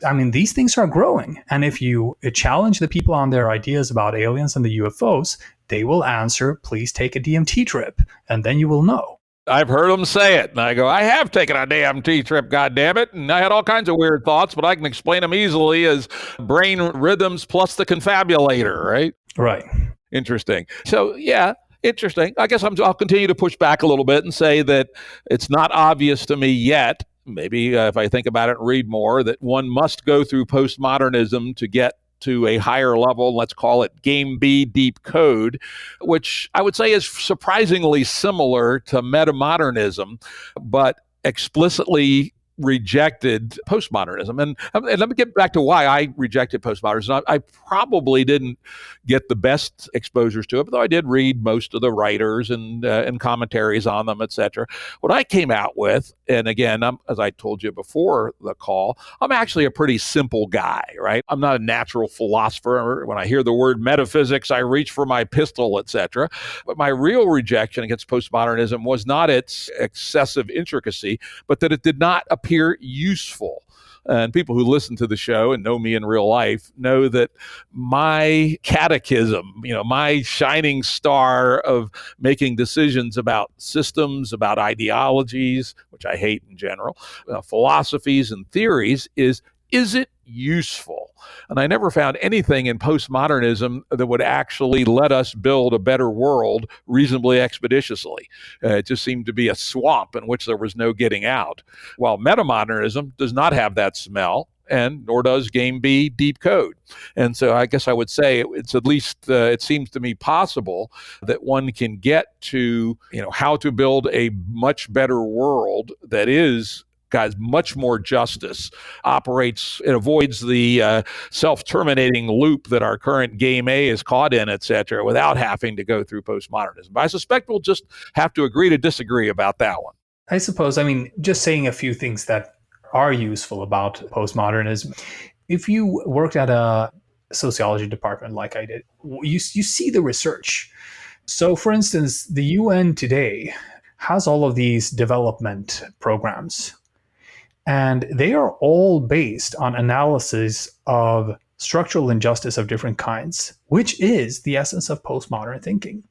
I mean, these things are growing. And if you challenge the people on their ideas about aliens and the UFOs, they will answer, please take a DMT trip, and then you will know. I've heard them say it, and I go, I have taken a damn trip, goddammit, and I had all kinds of weird thoughts, but I can explain them easily as brain rhythms plus the confabulator, right? Right. Interesting. So, yeah, interesting. I guess I'll continue to push back a little bit and say that it's not obvious to me yet, maybe if I think about it and read more, that one must go through postmodernism to get to a higher level, let's call it GameB deep code, which I would say is surprisingly similar to metamodernism, but explicitly rejected postmodernism. And let me get back to why I rejected postmodernism. I probably didn't get the best exposures to it, but though I did read most of the writers and commentaries on them, etc. What I came out with, and again, as I told you before the call, I'm actually a pretty simple guy, right? I'm not a natural philosopher. When I hear the word metaphysics, I reach for my pistol, etc. But my real rejection against postmodernism was not its excessive intricacy, but that it did not appear useful. And people who listen to the show and know me in real life know that my catechism, my shining star of making decisions about systems, about ideologies, which I hate in general, philosophies and theories is it useful? And I never found anything in postmodernism that would actually let us build a better world reasonably expeditiously. It just seemed to be a swamp in which there was no getting out. While metamodernism does not have that smell, and nor does GameB deep code. And so I guess I would say it's at least, it seems to me possible that one can get to, how to build a much better world that is, guys, much more justice, operates, it avoids the self-terminating loop that our current GameB is caught in, et cetera, without having to go through postmodernism. But I suspect we'll just have to agree to disagree about that one. I suppose, just saying a few things that are useful about postmodernism. If you worked at a sociology department like I did, you see the research. So, for instance, the UN today has all of these development programs, and they are all based on analysis of structural injustice of different kinds, which is the essence of postmodern thinking.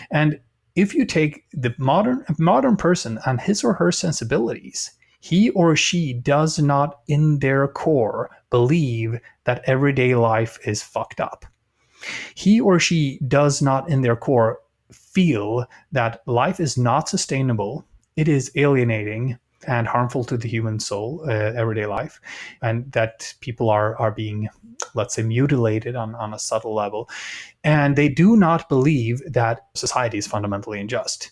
And if you take the modern person and his or her sensibilities, he or she does not in their core believe that everyday life is fucked up. He or she does not in their core feel that life is not sustainable, it is alienating and harmful to the human soul, everyday life, and that people are being, let's say, mutilated on a subtle level. And they do not believe that society is fundamentally unjust.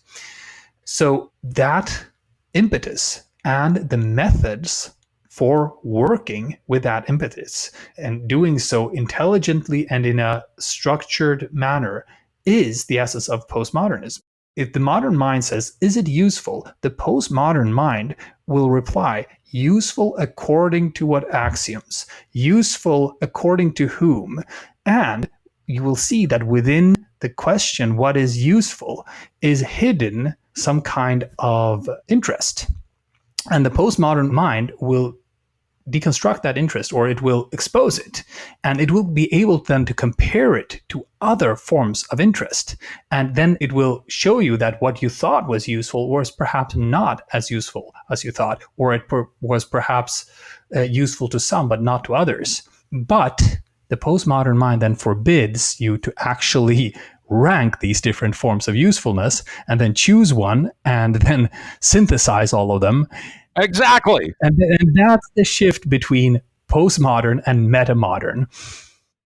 So that impetus and the methods for working with that impetus and doing so intelligently and in a structured manner is the essence of postmodernism. If the modern mind says, is it useful? The postmodern mind will reply, useful according to what axioms? Useful according to whom? And you will see that within the question, what is useful, is hidden some kind of interest. And the postmodern mind will deconstruct that interest, or it will expose it, and it will be able then to compare it to other forms of interest. And then it will show you that what you thought was useful was perhaps not as useful as you thought, or it was perhaps useful to some but not to others. But the postmodern mind then forbids you to actually rank these different forms of usefulness and then choose one and then synthesize all of them. Exactly. And that's the shift between postmodern and metamodern.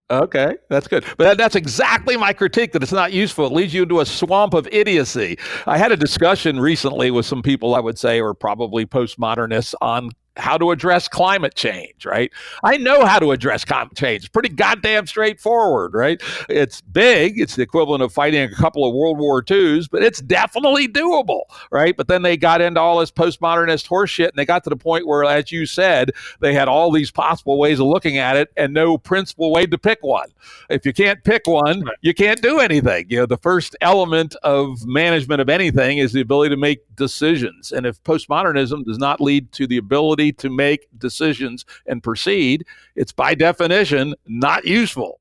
Okay, that's good. But that's exactly my critique, that it's not useful. It leads you into a swamp of idiocy. I had a discussion recently with some people I would say are probably postmodernists on how to address climate change, right? I know how to address climate change. It's pretty goddamn straightforward, right? It's big. It's the equivalent of fighting a couple of World War IIs, but it's definitely doable, right? But then they got into all this postmodernist horseshit, and they got to the point where, as you said, they had all these possible ways of looking at it and no principal way to pick one. If you can't pick one, you can't do anything. The first element of management of anything is the ability to make decisions. And if postmodernism does not lead to the ability to make decisions and proceed, it's by definition not useful.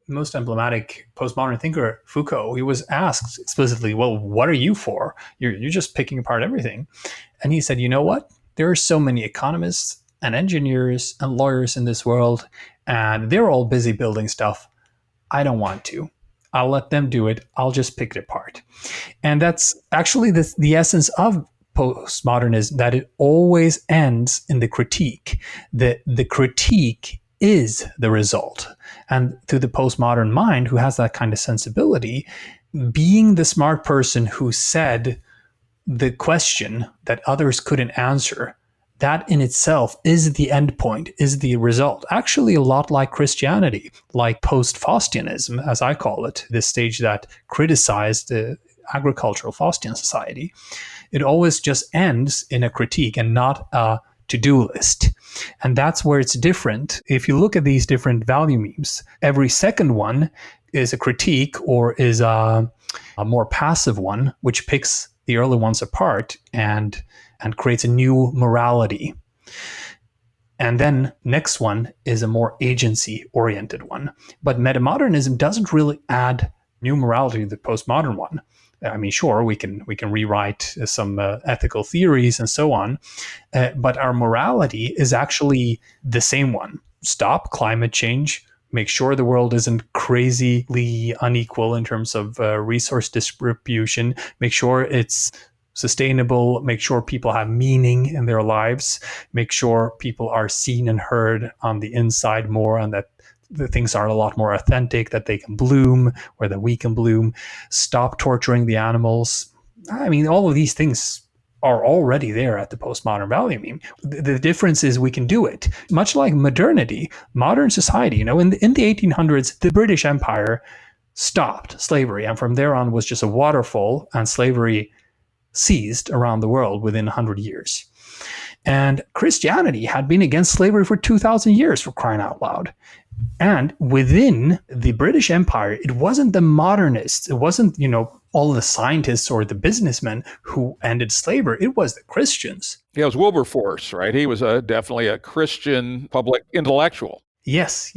The most emblematic postmodern thinker, Foucault, he was asked explicitly, well, what are you for? You're just picking apart everything. And he said, you know what? There are so many economists and engineers and lawyers in this world, and they're all busy building stuff. I don't want to. I'll let them do it. I'll just pick it apart. And that's actually the essence of postmodernism, that it always ends in the critique. The critique is the result. And to the postmodern mind, who has that kind of sensibility, being the smart person who said the question that others couldn't answer, that in itself is the endpoint, is the result. Actually, a lot like Christianity, like post-Faustianism, as I call it, this stage that criticized the agricultural Faustian society. It always just ends in a critique and not a to-do list. And that's where it's different. If you look at these different value memes, every second one is a critique or is a more passive one, which picks the early ones apart and creates a new morality. And then next one is a more agency-oriented one. But metamodernism doesn't really add new morality to the postmodern one. I mean, sure, we can rewrite some ethical theories and so on, but our morality is actually the same one. Stop climate change. Make sure the world isn't crazily unequal in terms of resource distribution. Make sure it's sustainable. Make sure people have meaning in their lives. Make sure people are seen and heard on the inside more, and that the things are a lot more authentic, that they can bloom or that we can bloom. Stop torturing the animals. I mean, all of these things are already there at the postmodern value meme. The difference is we can do it. Much like modernity, modern society, in the 1800s, the British Empire stopped slavery, and from there on was just a waterfall, and slavery ceased around the world within 100 years. And Christianity had been against slavery for 2,000 years, for crying out loud. And within the British Empire, it wasn't the modernists, it wasn't, all the scientists or the businessmen who ended slavery, it was the Christians. Yeah, it was Wilberforce, right? He was definitely a Christian public intellectual. Yes.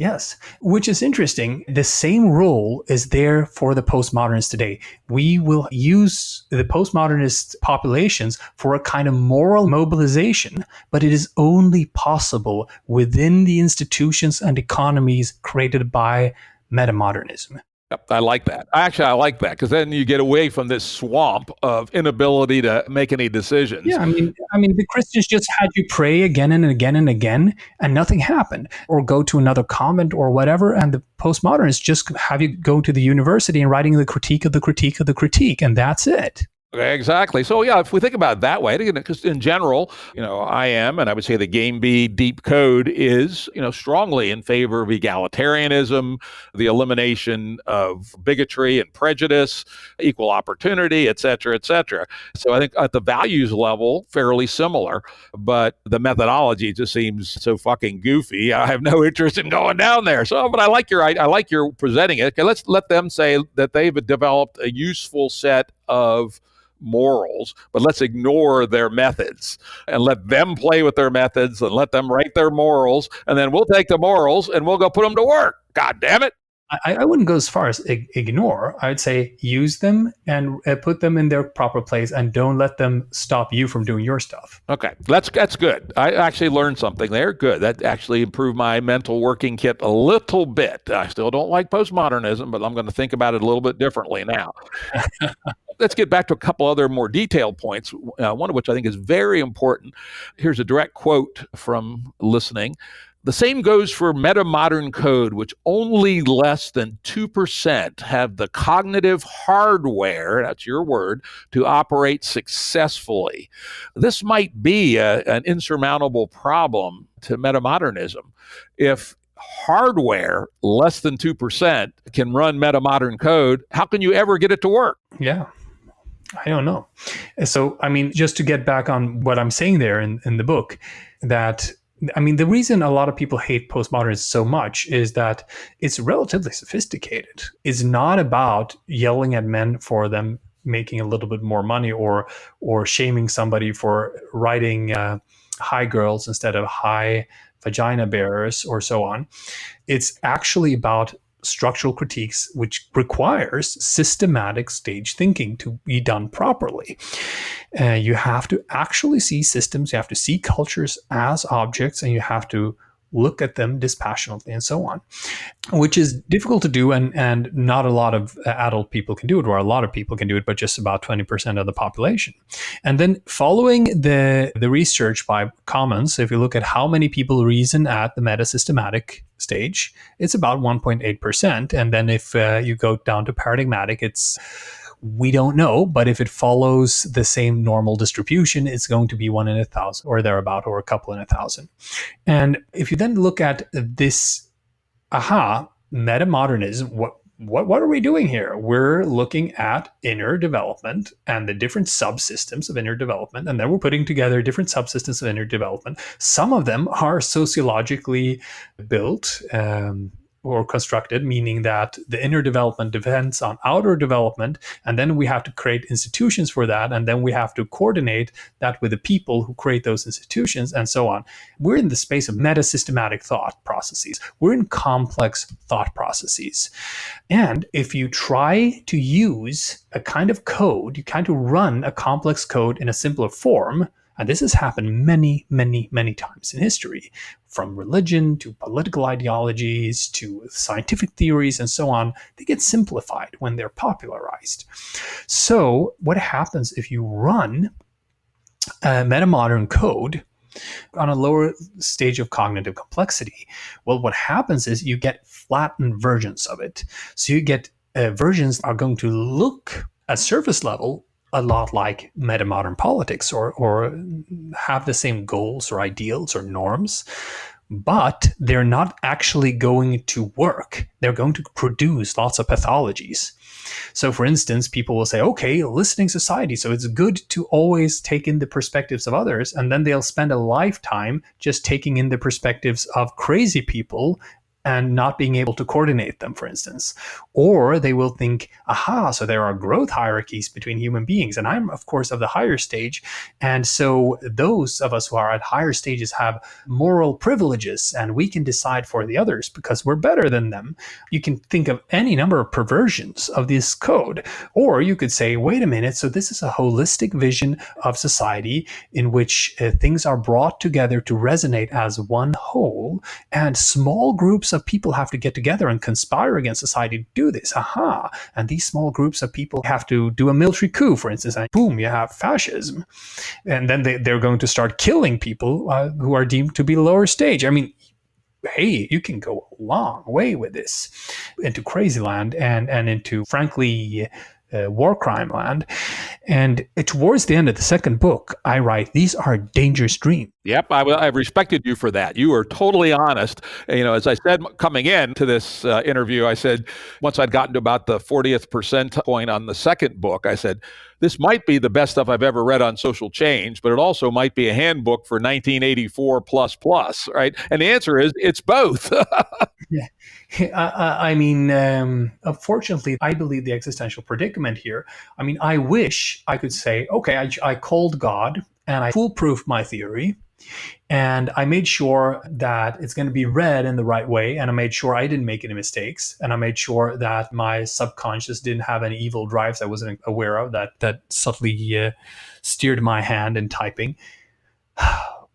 Which is interesting. The same role is there for the postmodernists today. We will use the postmodernist populations for a kind of moral mobilization, but it is only possible within the institutions and economies created by metamodernism. Yep, I like that. Actually, I like that because then you get away from this swamp of inability to make any decisions. Yeah, I mean, the Christians just had you pray again and again and again, and nothing happened, or go to another convent or whatever. And the postmodernists just have you go to the university and writing the critique of the critique of the critique, and that's it. Exactly. So, yeah, if we think about it that way, because in general, I am, and I would say the GameB deep code is, strongly in favor of egalitarianism, the elimination of bigotry and prejudice, equal opportunity, et cetera, et cetera. So I think at the values level, fairly similar, but the methodology just seems so fucking goofy. I have no interest in going down there. So, but I like your presenting it. Okay, let's let them say that they've developed a useful set of morals, but let's ignore their methods and let them play with their methods and let them write their morals, and then we'll take the morals and we'll go put them to work. God damn it. I wouldn't go as far as ignore. I would say use them and put them in their proper place, and don't let them stop you from doing your stuff. Okay, that's good. I actually learned something there. Good. That actually improved my mental working kit a little bit. I still don't like postmodernism, but I'm going to think about it a little bit differently now. Let's get back to a couple other more detailed points, one of which I think is very important. Here's a direct quote from listening. The same goes for metamodern code, which only less than 2% have the cognitive hardware, that's your word, to operate successfully. This might be an insurmountable problem to metamodernism. If hardware less than 2% can run metamodern code, how can you ever get it to work? Yeah. I don't know. So, just to get back on what I'm saying there in the book, that, the reason a lot of people hate postmodernism so much is that it's relatively sophisticated. It's not about yelling at men for them making a little bit more money or shaming somebody for writing high girls instead of high vagina bearers or so on. It's actually about structural critiques, which requires systematic stage thinking to be done properly. You have to actually see systems, you have to see cultures as objects, and you have to look at them dispassionately and so on, which is difficult to do, and not a lot of adult people can do it, or a lot of people can do it, but just about 20% of the population. And then following the research by Commons, if you look at how many people reason at the meta-systematic stage, it's about 1.8%. And then if you go down to paradigmatic, it's We don't know, but if it follows the same normal distribution, it's going to be 1 in 1,000 or thereabout, or a couple in 1,000. And if you then look at this, metamodernism, what are we doing here? We're looking at inner development and the different subsystems of inner development, and then we're putting together different subsystems of inner development. Some of them are sociologically built, or constructed, meaning that the inner development depends on outer development, and then we have to create institutions for that, and then we have to coordinate that with the people who create those institutions, and so on. We're in the space of meta-systematic thought processes. We're in complex thought processes. And if you try to use a kind of code, you kind of run a complex code in a simpler form, and this has happened many, many, many times in history, from religion to political ideologies to scientific theories and so on. They get simplified when they're popularized. So what happens if you run a metamodern code on a lower stage of cognitive complexity? Well, what happens is you get flattened versions of it. So you get versions that are going to look at surface level a lot like metamodern politics, or have the same goals or ideals or norms, but they're not actually going to work. They're going to produce lots of pathologies. So for instance, people will say, okay, listening society, so it's good to always take in the perspectives of others, and then they'll spend a lifetime just taking in the perspectives of crazy people and not being able to coordinate them, for instance. Or they will think, so there are growth hierarchies between human beings, and I'm, of course, of the higher stage. And so those of us who are at higher stages have moral privileges, and we can decide for the others because we're better than them. You can think of any number of perversions of this code. Or you could say, wait a minute, so this is a holistic vision of society in which things are brought together to resonate as one whole, and small groups of people have to get together and conspire against society to do this. And these small groups of people have to do a military coup, for instance, and boom, you have fascism. And then they're going to start killing people who are deemed to be lower stage. I mean, hey, you can go a long way with this into crazy land and into, frankly, war crime land. And towards the end of the second book, I write, these are dangerous dreams. Yep, I've respected you for that. You were totally honest. As I said, coming into this interview, I said, once I'd gotten to about the 40th percent point on the second book, I said, this might be the best stuff I've ever read on social change, but it also might be a handbook for 1984 plus, right? And the answer is, it's both. Yeah. I mean, unfortunately, I believe the existential predicament here. I mean, I wish I could say, okay, I called God and I foolproofed my theory, and I made sure that it's going to be read in the right way, and I made sure I didn't make any mistakes, and I made sure that my subconscious didn't have any evil drives I wasn't aware of that subtly steered my hand in typing.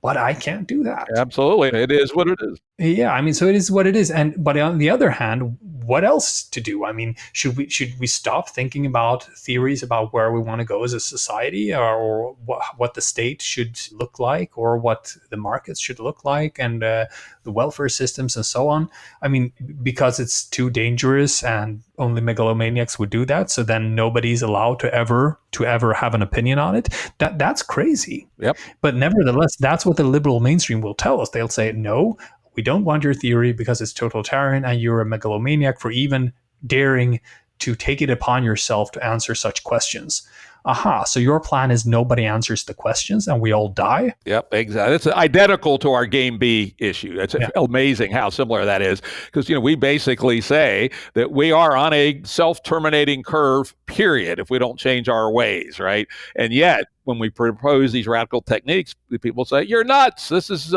But I can't do that. Absolutely. It is what it is. Yeah, I mean, so it is what it is. But on the other hand, what else to do? I mean, should we stop thinking about theories about where we want to go as a society, or what the state should look like, or what the markets should look like, and the welfare systems and so on? I mean, because it's too dangerous and only megalomaniacs would do that, so then nobody's allowed to ever have an opinion on it. That's crazy. Yep. But nevertheless, that's what the liberal mainstream will tell us. They'll say, no, we don't want your theory because it's totalitarian and you're a megalomaniac for even daring to take it upon yourself to answer such questions. So your plan is nobody answers the questions and we all die? Yep, exactly. It's identical to our GameB issue. It's amazing how similar that is, because we basically say that we are on a self-terminating curve, period, if we don't change our ways, right? And yet, when we propose these radical techniques, people say, you're nuts. This is,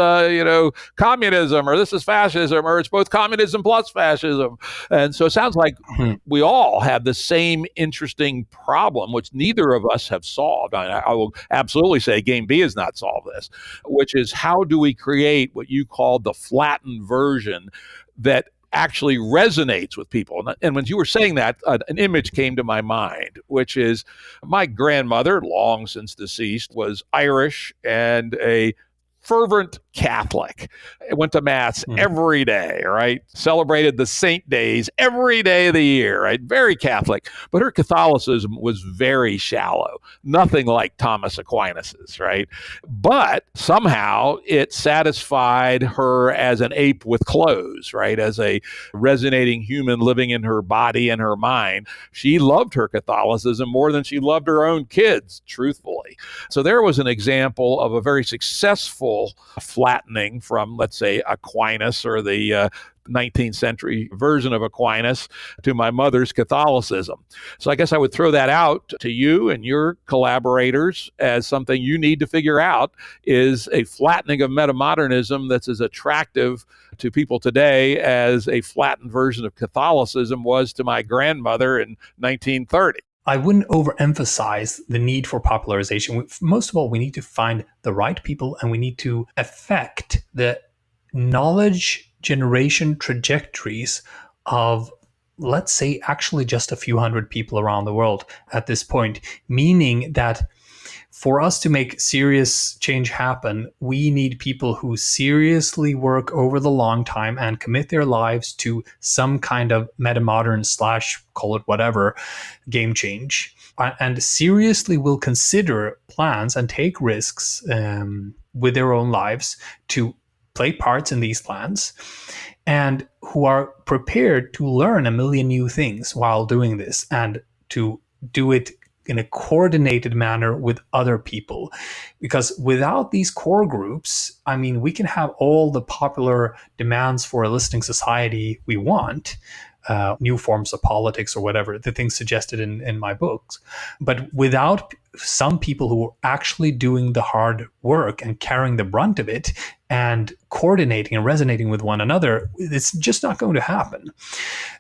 communism, or this is fascism, or it's both communism plus fascism. And so it sounds like we all have the same interesting problem, which neither of us have solved. I will absolutely say GameB has not solved this, which is, how do we create what you call the flattened version that actually resonates with people? And when you were saying that, an image came to my mind, which is, my grandmother, long since deceased, was Irish and a fervent Catholic. Went to Mass every day, right? Celebrated the saint days every day of the year, right? Very Catholic. But her Catholicism was very shallow, nothing like Thomas Aquinas's, right? But somehow it satisfied her as an ape with clothes, right? As a resonating human living in her body and her mind. She loved her Catholicism more than she loved her own kids, truthfully. So there was an example of a very successful flattening from, let's say, Aquinas or the 19th century version of Aquinas to my mother's Catholicism. So I guess I would throw that out to you and your collaborators as something you need to figure out, is a flattening of metamodernism that's as attractive to people today as a flattened version of Catholicism was to my grandmother in 1930. I wouldn't overemphasize the need for popularization. Most of all, we need to find the right people, and we need to affect the knowledge generation trajectories of, let's say, actually just a few hundred people around the world at this point, meaning that for us to make serious change happen, we need people who seriously work over the long time and commit their lives to some kind of metamodern / call it whatever, game change, and seriously will consider plans and take risks with their own lives to play parts in these plans, and who are prepared to learn a million new things while doing this, and to do it in a coordinated manner with other people. Because without these core groups, I mean, we can have all the popular demands for a listening society we want, new forms of politics or whatever, the things suggested in my books. But without some people who are actually doing the hard work and carrying the brunt of it and coordinating and resonating with one another, it's just not going to happen.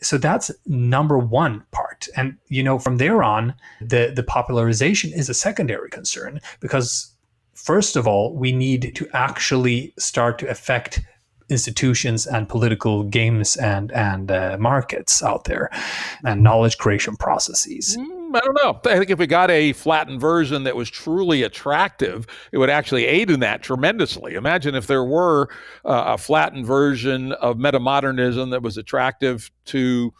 So that's number one part. And, from there on, the popularization is a secondary concern, because first of all, we need to actually start to affect institutions and political games and markets out there, and knowledge creation processes. I don't know. I think if we got a flattened version that was truly attractive, it would actually aid in that tremendously. Imagine if there were a flattened version of metamodernism that was attractive to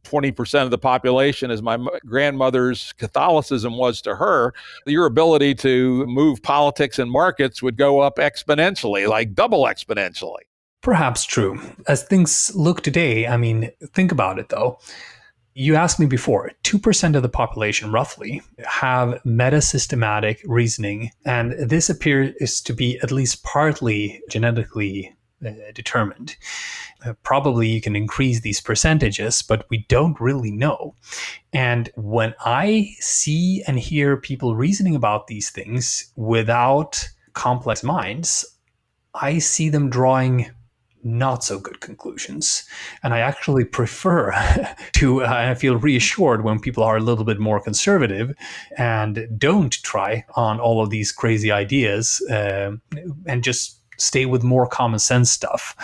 20% of the population, as my grandmother's Catholicism was to her. Your ability to move politics and markets would go up exponentially, like double exponentially. Perhaps true. As things look today, I mean, think about it though. You asked me before, 2% of the population roughly have meta-systematic reasoning, and this appears to be at least partly genetically determined. Probably you can increase these percentages, but we don't really know. And when I see and hear people reasoning about these things without complex minds, I see them drawing not so good conclusions. And I actually prefer to, I feel reassured when people are a little bit more conservative and don't try on all of these crazy ideas and just stay with more common sense stuff.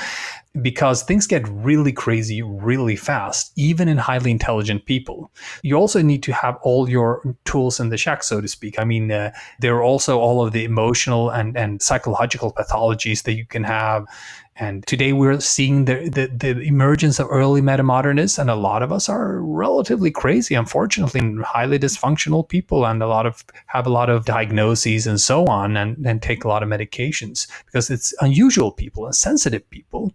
Because things get really crazy really fast, even in highly intelligent people. You also need to have all your tools in the shack, so to speak. I mean, there are also all of the emotional and psychological pathologies that you can have. And today we're seeing the emergence of early metamodernists, and a lot of us are relatively crazy, unfortunately, and highly dysfunctional people, and have a lot of diagnoses and so on, and take a lot of medications because it's unusual people and sensitive people.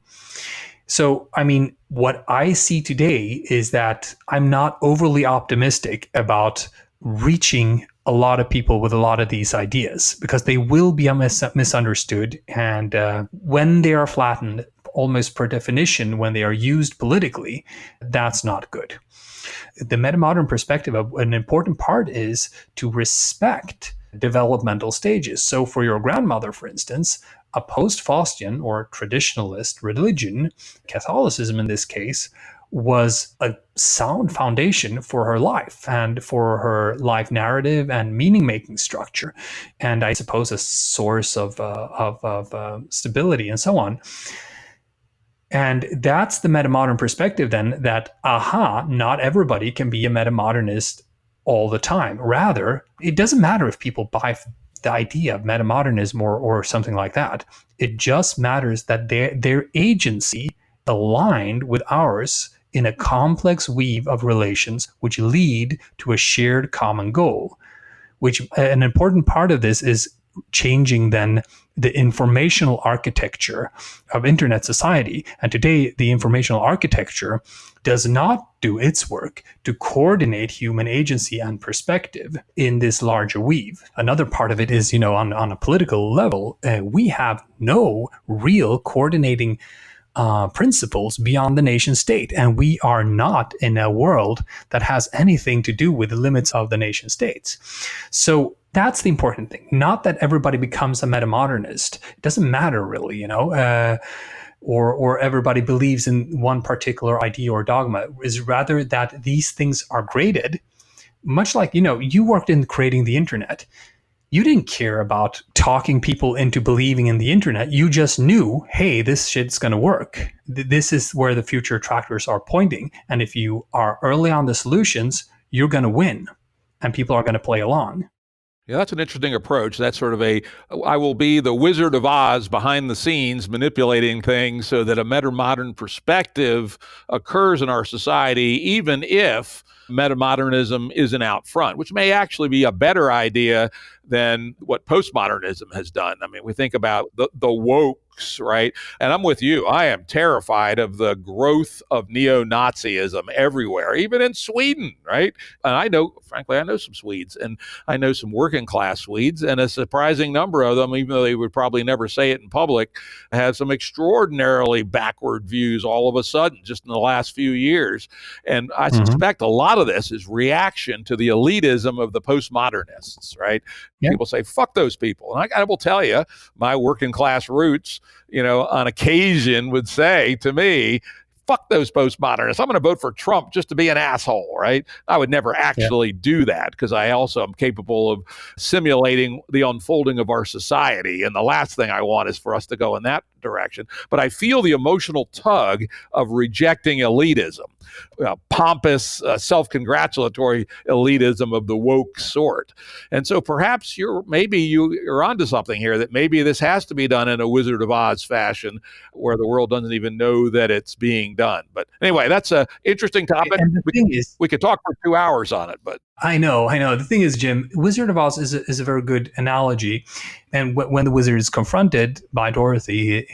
So, I mean, what I see today is that I'm not overly optimistic about reaching a lot of people with a lot of these ideas, because they will be misunderstood. And when they are flattened, almost per definition, when they are used politically, that's not good. The metamodern perspective, an important part is to respect developmental stages. So for your grandmother, for instance, a post-Faustian or traditionalist religion, Catholicism in this case, was a sound foundation for her life and for her life narrative and meaning-making structure, and I suppose a source of stability and so on. And that's the metamodern perspective then, that, not everybody can be a metamodernist all the time. Rather, it doesn't matter if people buy the idea of metamodernism or something like that. It just matters that their agency aligned with ours in a complex weave of relations which lead to a shared common goal. Which an important part of this is changing then the informational architecture of internet society. And today, the informational architecture does not do its work to coordinate human agency and perspective in this larger weave. Another part of it is, on a political level, we have no real coordinating principles beyond the nation state. And we are not in a world that has anything to do with the limits of the nation states. So that's the important thing. Not that everybody becomes a metamodernist. It doesn't matter really, or everybody believes in one particular idea or dogma. Is rather that these things are graded, much like, you worked in creating the internet. You didn't care about talking people into believing in the internet. You just knew, hey, this shit's going to work. This is where the future tractors are pointing. And if you are early on the solutions, you're going to win and people are going to play along. Yeah, that's an interesting approach. That's sort of I will be the Wizard of Oz behind the scenes, manipulating things so that a metamodern perspective occurs in our society, even if metamodernism isn't out front, which may actually be a better idea than what postmodernism has done. I mean, we think about the wokes, right? And I'm with you. I am terrified of the growth of neo-Nazism everywhere, even in Sweden, right? And frankly, I know some Swedes, and I know some working class Swedes, and a surprising number of them, even though they would probably never say it in public, have some extraordinarily backward views all of a sudden, just in the last few years. And I suspect a lot of this is reaction to the elitism of the postmodernists, right? Yeah. People say, fuck those people. And I will tell you, my working class roots, on occasion would say to me, fuck those postmodernists. I'm going to vote for Trump just to be an asshole, right? I would never actually do that because I also am capable of simulating the unfolding of our society. And the last thing I want is for us to go in that direction. But I feel the emotional tug of rejecting elitism, pompous, self-congratulatory elitism of the woke sort. And so perhaps you're onto something here, that maybe this has to be done in a Wizard of Oz fashion where the world doesn't even know that it's being done. But anyway, that's an interesting topic. And the thing is, we could talk for 2 hours on it, but I know. The thing is, Jim, Wizard of Oz is a very good analogy. And when the wizard is confronted by Dorothy,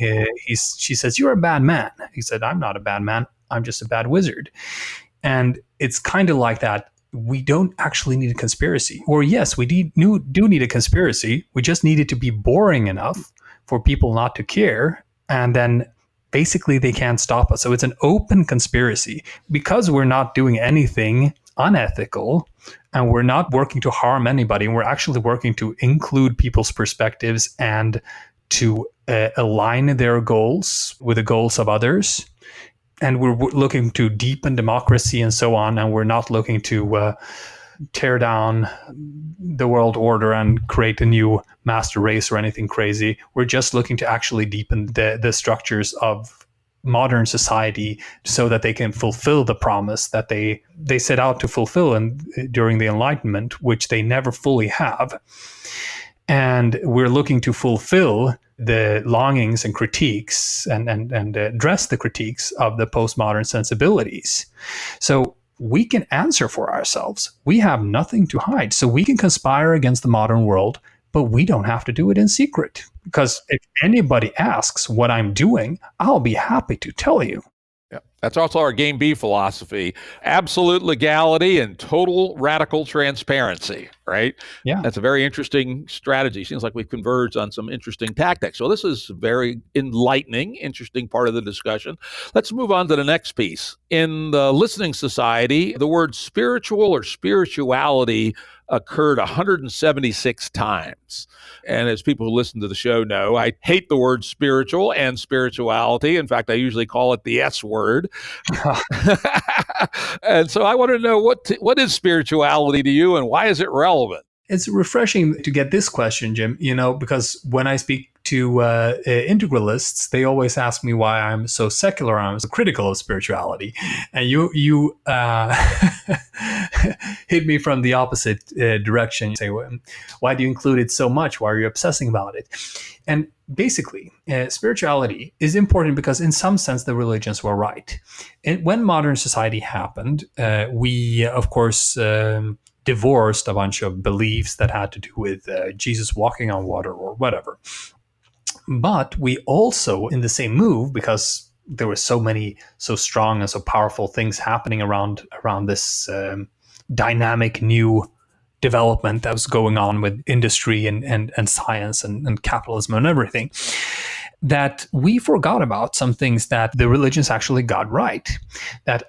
she says, "You're a bad man." He said, "I'm not a bad man. I'm just a bad wizard." And it's kind of like that. We don't actually need a conspiracy. Or yes, we do need a conspiracy. We just need it to be boring enough for people not to care. And then basically they can't stop us. So it's an open conspiracy. Because we're not doing anything unethical and we're not working to harm anybody, and we're actually working to include people's perspectives and to align their goals with the goals of others. And we're looking to deepen democracy and so on, and we're not looking to tear down the world order and create a new master race or anything crazy. We're just looking to actually deepen the structures of modern society so that they can fulfill the promise that they set out to fulfill during the Enlightenment, which they never fully have. And we're looking to fulfill the longings and critiques and address the critiques of the postmodern sensibilities. So we can answer for ourselves. We have nothing to hide. So we can conspire against the modern world, but we don't have to do it in secret. Because if anybody asks what I'm doing, I'll be happy to tell you. Yeah. That's also our GameB philosophy. Absolute legality and total radical transparency, right? Yeah. That's a very interesting strategy. Seems like we've converged on some interesting tactics. So this is very enlightening, interesting part of the discussion. Let's move on to the next piece. In the listening society, the word spiritual or spirituality occurred 176 times. And as people who listen to the show know, I hate the word spiritual and spirituality. In fact, I usually call it the S word. And so I want to know what is spirituality to you and why is it relevant? It's refreshing to get this question, Jim, because when I speak to integralists, they always ask me why I'm so secular, I'm so critical of spirituality. And you hit me from the opposite direction. You say, well, why do you include it so much? Why are you obsessing about it? And basically, spirituality is important because in some sense the religions were right. And when modern society happened, we, of course, divorced a bunch of beliefs that had to do with Jesus walking on water or whatever. But we also, in the same move, because there were so strong and so powerful things happening around this dynamic new development that was going on with industry and science and capitalism and everything, that we forgot about some things that the religions actually got right. That,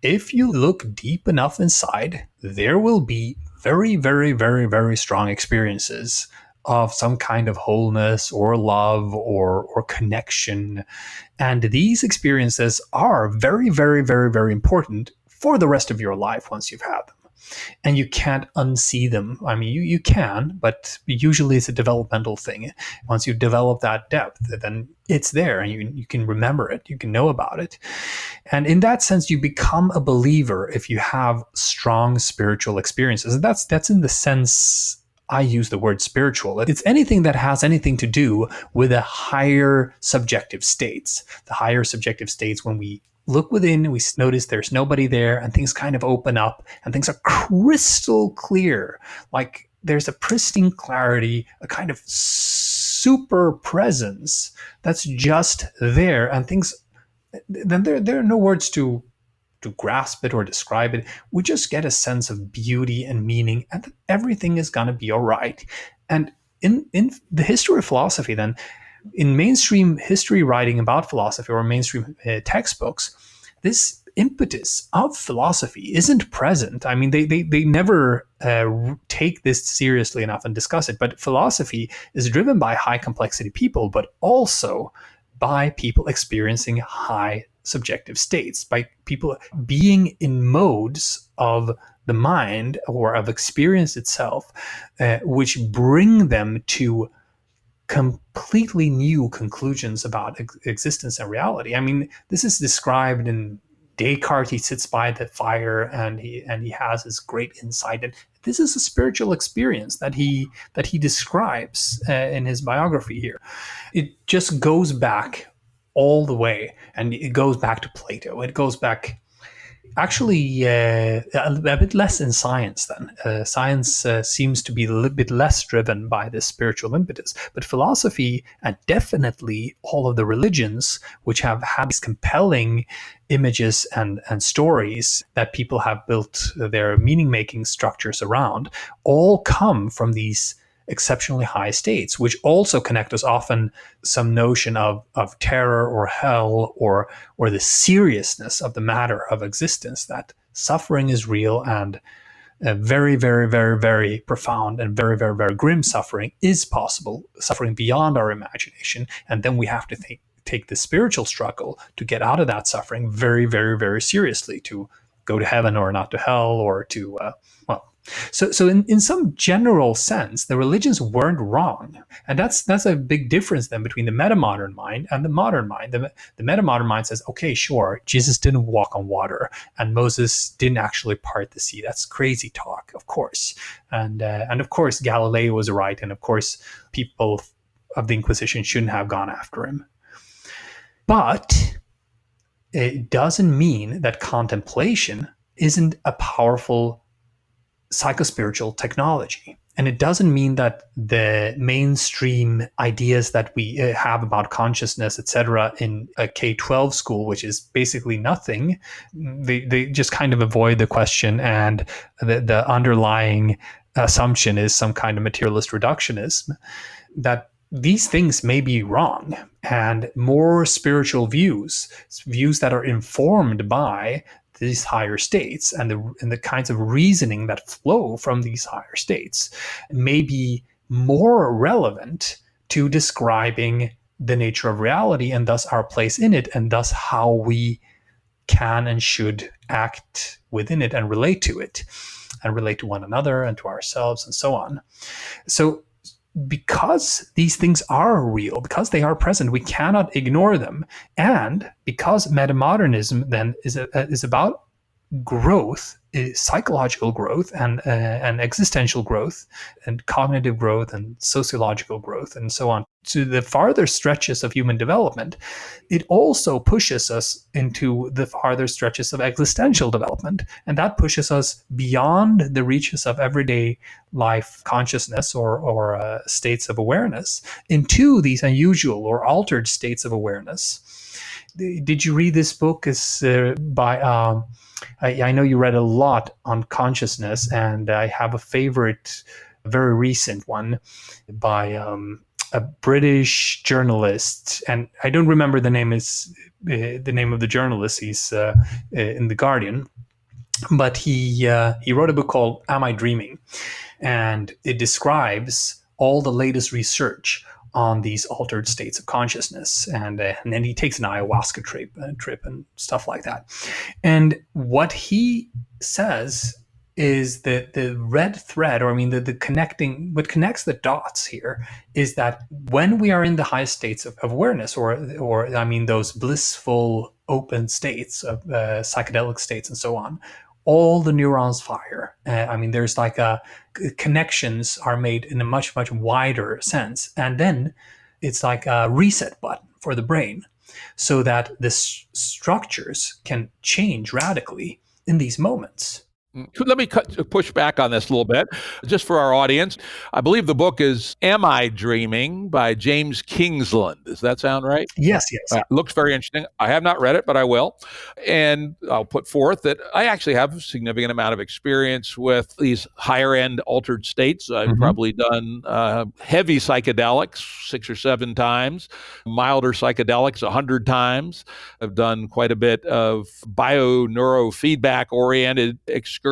if you look deep enough inside, there will be very, very, very, very strong experiences of some kind of wholeness or love or connection. And these experiences are very, very, very, very important for the rest of your life once you've had them. And you can't unsee them. I mean, you can, but usually it's a developmental thing. Once you develop that depth, then it's there and you can remember it, you can know about it. And in that sense, you become a believer if you have strong spiritual experiences. And that's in the sense I use the word spiritual. It's anything that has anything to do with the higher subjective states. The higher subjective states, when we look within, we notice there's nobody there and things kind of open up and things are crystal clear. Like there's a pristine clarity, a kind of super presence that's just there, and things, then there are no words to grasp it or describe it. We just get a sense of beauty and meaning, and everything is going to be all right. And in the history of philosophy, then, in mainstream history writing about philosophy or mainstream textbooks, this impetus of philosophy isn't present. I mean, they never take this seriously enough and discuss it. But philosophy is driven by high complexity people, but also by people experiencing high subjective states, by people being in modes of the mind or of experience itself, which bring them to completely new conclusions about existence and reality. I mean, this is described in Descartes. He sits by the fire and he has his great insight, and this is a spiritual experience that he describes in his biography here. It just goes back all the way, and it goes back to Plato. It goes back actually a bit less in science then. Science seems to be a little bit less driven by this spiritual impetus. But philosophy, and definitely all of the religions, which have had these compelling images and stories that people have built their meaning-making structures around, all come from these exceptionally high states, which also connect us often some notion of terror or hell or the seriousness of the matter of existence, that suffering is real, and very, very, very, very profound and very, very, very grim suffering is possible, suffering beyond our imagination. And then we have to take the spiritual struggle to get out of that suffering very, very, very seriously, to go to heaven or not to hell, or to, So in some general sense, the religions weren't wrong. And that's a big difference then between the metamodern mind and the modern mind. The metamodern mind says, okay, sure, Jesus didn't walk on water and Moses didn't actually part the sea. That's crazy talk, of course. And of course, Galileo was right. And of course, people of the Inquisition shouldn't have gone after him. But it doesn't mean that contemplation isn't a powerful psychospiritual technology. And it doesn't mean that the mainstream ideas that we have about consciousness, etc., in a K-12 school, which is basically nothing, they just kind of avoid the question, and the underlying assumption is some kind of materialist reductionism, that these things may be wrong, and more spiritual views that are informed by these higher states and the kinds of reasoning that flow from these higher states may be more relevant to describing the nature of reality, and thus our place in it, and thus how we can and should act within it and relate to it, and relate to one another and to ourselves and so on. So because these things are real, because they are present, we cannot ignore them. And because metamodernism then is about growth, psychological growth, and existential growth, and cognitive growth, and sociological growth, and so on, to the farther stretches of human development, it also pushes us into the farther stretches of existential development. And that pushes us beyond the reaches of everyday life consciousness or states of awareness into these unusual or altered states of awareness. Did you read this book? Is by I know you read a lot on consciousness, and I have a favorite, very recent one by a British journalist, and I don't remember the name of the journalist. He's in the Guardian, but he wrote a book called "Am I Dreaming?" and it describes all the latest research on these altered states of consciousness, and then he takes an ayahuasca trip and stuff like that. And what he says is that the red thread, or I mean, the connecting, what connects the dots here is that when we are in the highest states of awareness, or I mean, those blissful open states of psychedelic states and so on, all the neurons fire. I mean, there's like connections are made in a much, much wider sense. And then it's like a reset button for the brain so that the structures can change radically in these moments. Let me push back on this a little bit, just for our audience. I believe the book is Am I Dreaming by James Kingsland. Does that sound right? Yes. Looks very interesting. I have not read it, but I will. And I'll put forth that I actually have a significant amount of experience with these higher-end altered states. I've probably done heavy psychedelics 6 or 7 times, milder psychedelics 100 times. I've done quite a bit of bio-neurofeedback-oriented excursions.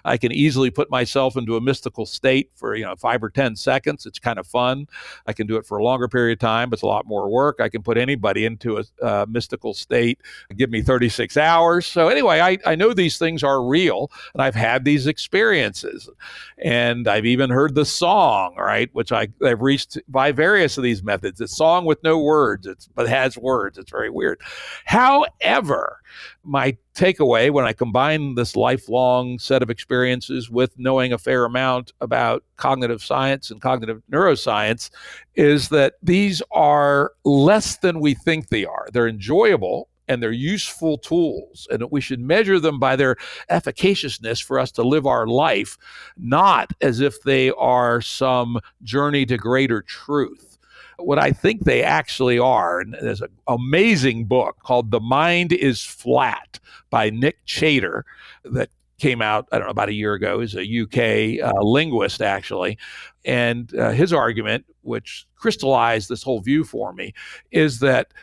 I can easily put myself into a mystical state for 5 or 10 seconds. It's kind of fun. I can do it for a longer period of time, but it's a lot more work. I can put anybody into a mystical state, give me 36 hours. So anyway, I know these things are real, and I've had these experiences. And I've even heard the song, right, which I've reached by various of these methods. It's a song with no words, but has words. It's very weird. However, my takeaway when I combine this lifelong set of experiences with knowing a fair amount about cognitive science and cognitive neuroscience is that these are less than we think they are. They're enjoyable and they're useful tools, and we should measure them by their efficaciousness for us to live our life, not as if they are some journey to greater truth. What I think they actually are, and there's an amazing book called The Mind is Flat by Nick Chater that came out, I don't know, about a year ago. He's a UK linguist, actually. And his argument, which crystallized this whole view for me, is that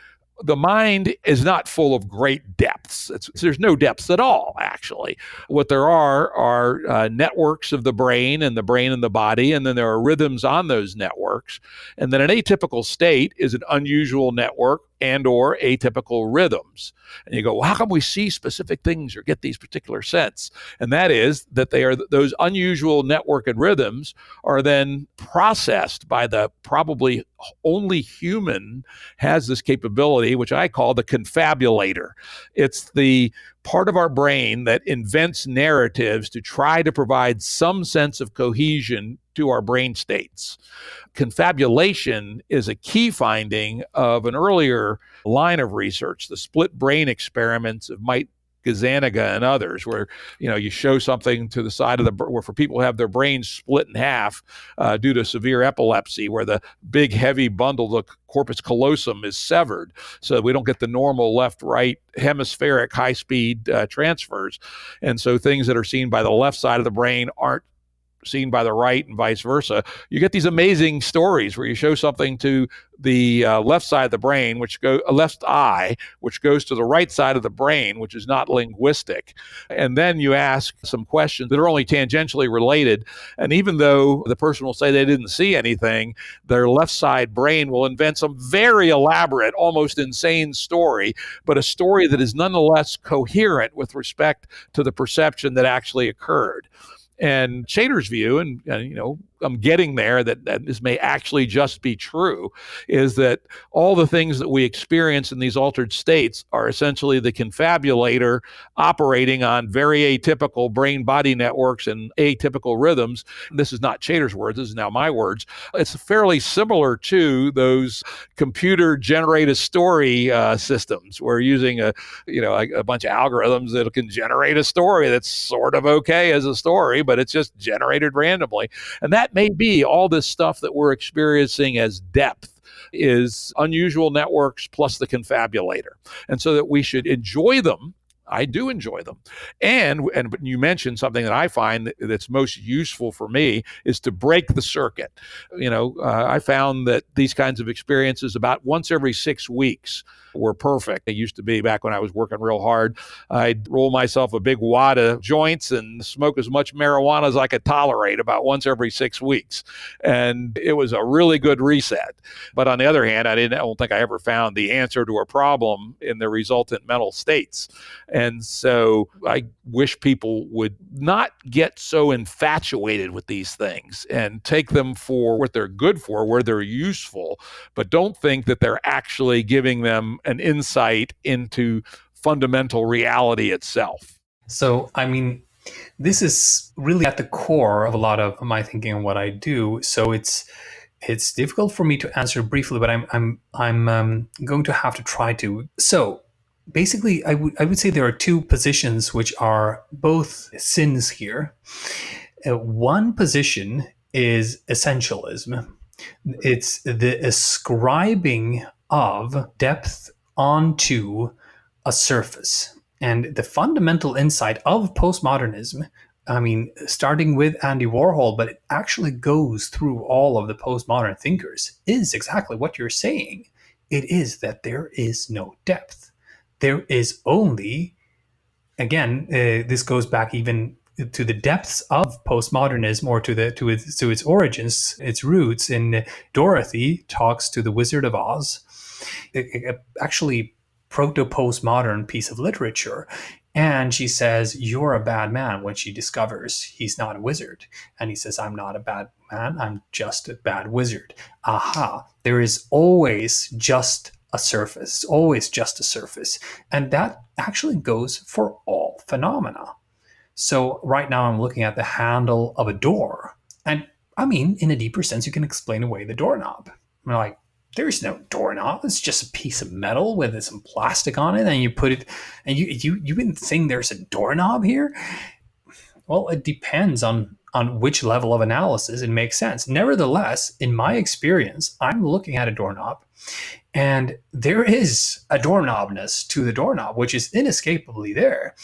the mind is not full of great depths. There's no depths at all, actually. What there are networks of the brain and the body, and then there are rhythms on those networks. And then an atypical state is an unusual network and or atypical rhythms. And you go, well, how come we see specific things or get these particular sense? And that is that they are those unusual network and rhythms are then processed by the probably only human has this capability, which I call the confabulator. It's the part of our brain that invents narratives to try to provide some sense of cohesion to our brain states. Confabulation is a key finding of an earlier line of research, the split brain experiments of Mike Gazzaniga and others, where you show something to the side of where for people who have their brains split in half due to severe epilepsy, where the big heavy bundle, the corpus callosum, is severed, so we don't get the normal left-right hemispheric high-speed transfers, and so things that are seen by the left side of the brain aren't seen by the right and vice versa. You get these amazing stories where you show something to the left side of the brain, left eye, which goes to the right side of the brain, which is not linguistic. And then you ask some questions that are only tangentially related. And even though the person will say they didn't see anything, their left side brain will invent some very elaborate, almost insane story, but a story that is nonetheless coherent with respect to the perception that actually occurred. And Chater's view, and I'm getting there, that this may actually just be true, is that all the things that we experience in these altered states are essentially the confabulator operating on very atypical brain-body networks and atypical rhythms. This is not Chater's words, this is now my words. It's fairly similar to those computer-generated story systems. We're using a bunch of algorithms that can generate a story that's sort of okay as a story, but it's just generated randomly. And that may be all this stuff that we're experiencing as depth is unusual networks plus the confabulator. And so that we should enjoy them. I do enjoy them. And you mentioned something that I find that's most useful for me is to break the circuit. I found that these kinds of experiences about once every 6 weeks were perfect. It used to be back when I was working real hard. I'd roll myself a big wad of joints and smoke as much marijuana as I could tolerate about once every 6 weeks. And it was a really good reset. But on the other hand, I don't think I ever found the answer to a problem in the resultant mental states. And so I wish people would not get so infatuated with these things and take them for what they're good for, where they're useful, but don't think that they're actually giving them an insight into fundamental reality itself. So, this is really at the core of a lot of my thinking and what I do. So it's difficult for me to answer briefly, but I'm going to have to try to. So basically, I would say there are two positions which are both sins here. One position is essentialism. It's the ascribing of depth onto a surface. And the fundamental insight of postmodernism, starting with Andy Warhol, but it actually goes through all of the postmodern thinkers, is exactly what you're saying. It is that there is no depth. There is only, again, this goes back even to the depths of postmodernism, or to its origins, its roots in Dorothy Talks to the Wizard of Oz, actually proto-postmodern piece of literature. And she says, "You're a bad man," when she discovers he's not a wizard. And he says, "I'm not a bad man, I'm just a bad wizard." Aha, there is always just a surface, always just a surface. And that actually goes for all phenomena. So right now I'm looking at the handle of a door. And in a deeper sense, you can explain away the doorknob. Like, there's no doorknob. It's just a piece of metal with some plastic on it, and you put it, and you wouldn't think there's a doorknob here? Well, it depends on which level of analysis it makes sense. Nevertheless, in my experience, I'm looking at a doorknob, and there is a doorknobness to the doorknob, which is inescapably there,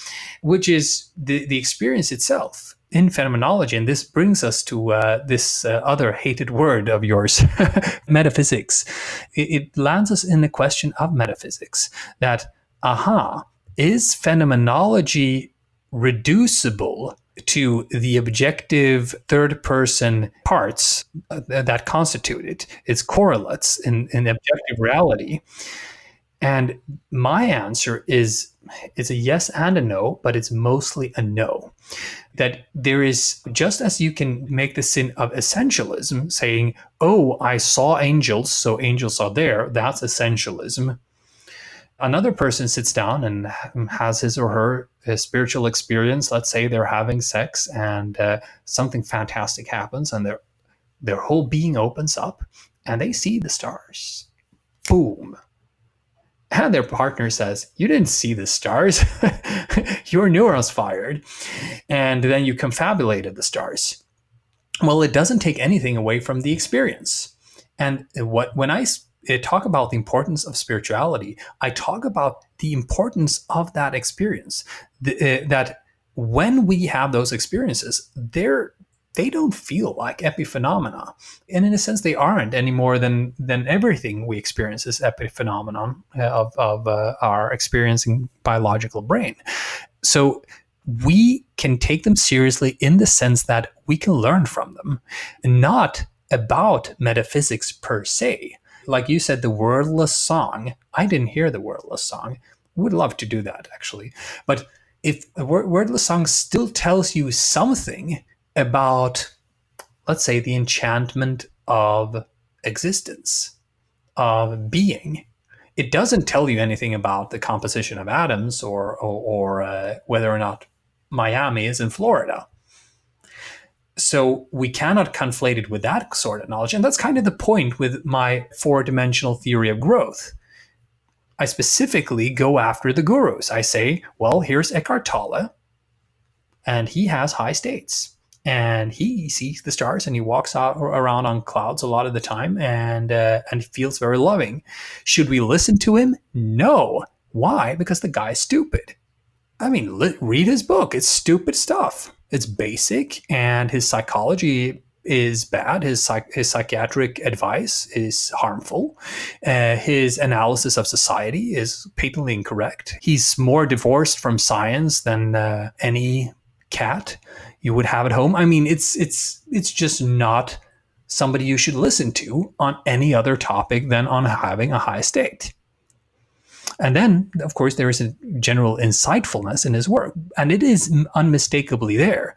which is the experience itself in phenomenology. And this brings us to this other hated word of yours, metaphysics. It lands us in the question of metaphysics, that, is phenomenology reducible to the objective third-person parts that constitute it, its correlates in objective reality? And my answer is, it's a yes and a no, but it's mostly a no. That there is, just as you can make the sin of essentialism, saying, "Oh, I saw angels, so angels are there," that's essentialism. Another person sits down and has his or her spiritual experience. Let's say they're having sex, and something fantastic happens, and their whole being opens up, and they see the stars. Boom. And their partner says, "You didn't see the stars. Your neurons fired. And then you confabulated the stars." Well, it doesn't take anything away from the experience. And when I talk about the importance of spirituality, I talk about the importance of that experience. That when we have those experiences, they don't feel like epiphenomena. And in a sense, they aren't any more than everything we experience is epiphenomenon of our experiencing biological brain. So we can take them seriously in the sense that we can learn from them, not about metaphysics per se. Like you said, the wordless song. I didn't hear the wordless song. Would love to do that, actually. But if a wordless song still tells you something about, let's say, the enchantment of existence, of being. It doesn't tell you anything about the composition of atoms or whether or not Miami is in Florida. So we cannot conflate it with that sort of knowledge. And that's kind of the point with my four-dimensional theory of growth. I specifically go after the gurus. I say, well, here's Eckhart Tolle, and he has high states. And he sees the stars and he walks out around on clouds a lot of the time and feels very loving. Should we listen to him? No. Why? Because the guy's stupid. I mean, read his book. It's stupid stuff. It's basic, and his psychology is bad. His psychiatric advice is harmful. His analysis of society is patently incorrect. He's more divorced from science than any cat you would have at home. I mean, it's just not somebody you should listen to on any other topic than on having a high state. And then, of course, there is a general insightfulness in his work, and it is unmistakably there.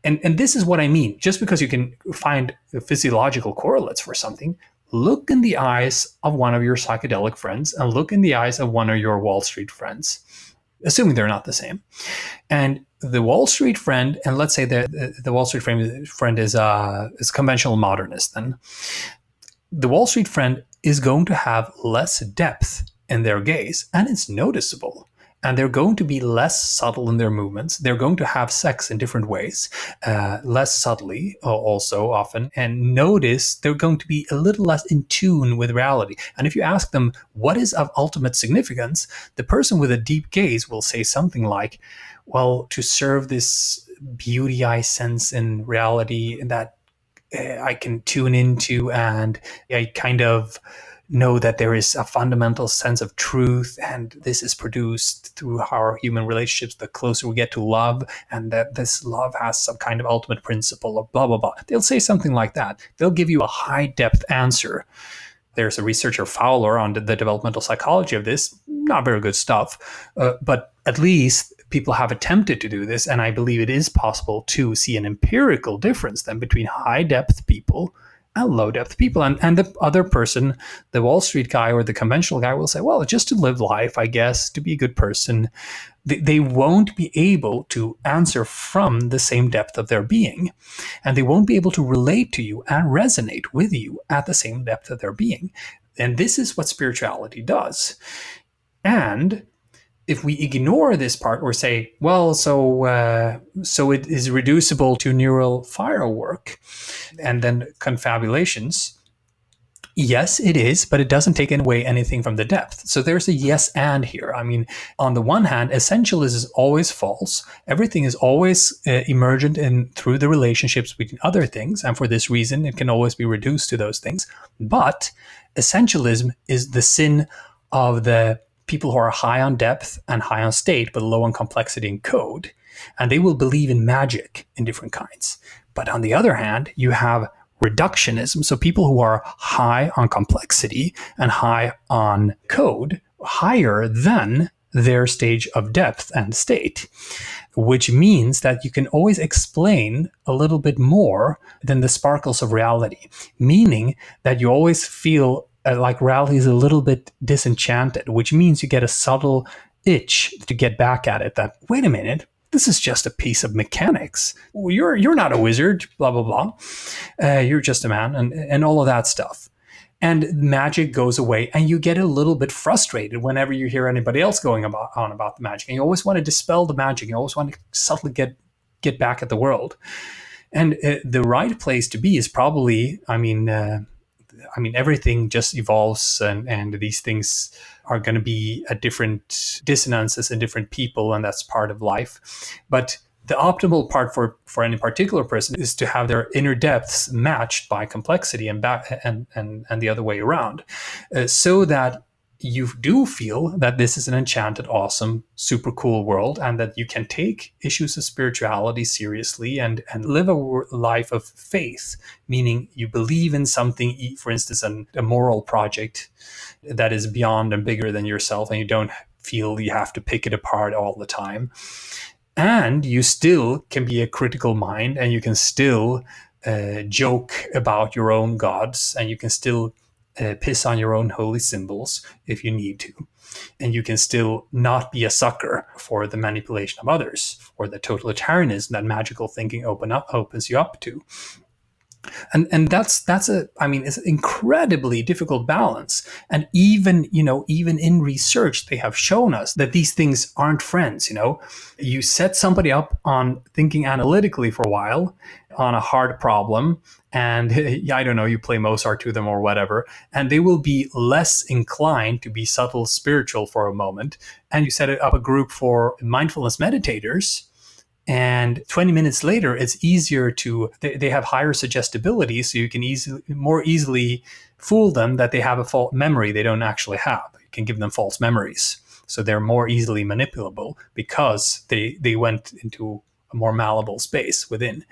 And this is what I mean. Just because you can find physiological correlates for something, look in the eyes of one of your psychedelic friends and look in the eyes of one of your Wall Street friends, assuming they're not the same. And the Wall Street friend, and let's say the Wall Street friend is conventional modernist, then the Wall Street friend is going to have less depth in their gaze, and it's noticeable. And they're going to be less subtle in their movements. They're going to have sex in different ways, less subtly also often. And notice they're going to be a little less in tune with reality. And if you ask them what is of ultimate significance, the person with a deep gaze will say something like, well, to serve this beauty I sense in reality that I can tune into, and I kind of know that there is a fundamental sense of truth, and this is produced through our human relationships the closer we get to love, and that this love has some kind of ultimate principle, or blah, blah, blah. They'll say something like that. They'll give you a high-depth answer. There's a researcher, Fowler, on the developmental psychology of this. Not very good stuff, but at least people have attempted to do this, and I believe it is possible to see an empirical difference then between high-depth people and low-depth people. And the other person, the Wall Street guy or the conventional guy, will say, well, just to live life, I guess, to be a good person. They won't be able to answer from the same depth of their being, and they won't be able to relate to you and resonate with you at the same depth of their being. And this is what spirituality does. And if we ignore this part or say, well, so it is reducible to neural firework and then confabulations, yes, it is, but it doesn't take away anything from the depth. So there's a yes and here. I mean, on the one hand, essentialism is always false. Everything is always emergent through the relationships between other things. And for this reason, it can always be reduced to those things. But essentialism is the sin of the people who are high on depth and high on state, but low on complexity and code. And they will believe in magic in different kinds. But on the other hand, you have reductionism. So people who are high on complexity and high on code, higher than their stage of depth and state, which means that you can always explain a little bit more than the sparkles of reality, meaning that you always feel like reality is a little bit disenchanted, which means you get a subtle itch to get back at it that, wait a minute, this is just a piece of mechanics. You're not a wizard, blah, blah, blah. You're just a man, and all of that stuff. And magic goes away, and you get a little bit frustrated whenever you hear anybody else going on about the magic. And you always want to dispel the magic. You always want to subtly get back at the world. And the right place to be is probably, I mean, everything just evolves, and these things are going to be at different dissonances in different people, and that's part of life. But the optimal part for any particular person is to have their inner depths matched by complexity and the other way around, so that you do feel that this is an enchanted, awesome, super cool world, and that you can take issues of spirituality seriously and live a life of faith, meaning you believe in something, for instance, a moral project that is beyond and bigger than yourself, and you don't feel you have to pick it apart all the time. And you still can be a critical mind, and you can still joke about your own gods, and you can still piss on your own holy symbols if you need to. And you can still not be a sucker for the manipulation of others or the totalitarianism that magical thinking opens you up to. And that's it's an incredibly difficult balance. And even in research, they have shown us that these things aren't friends. You set somebody up on thinking analytically for a while on a hard problem, and I don't know, you play Mozart to them or whatever, and they will be less inclined to be subtle spiritual for a moment. And you set up a group for mindfulness meditators, and 20 minutes later, it's easier they have higher suggestibility, so you can more easily fool them that they have a false memory they don't actually have. You can give them false memories. So they're more easily manipulable because they went into a more malleable space within.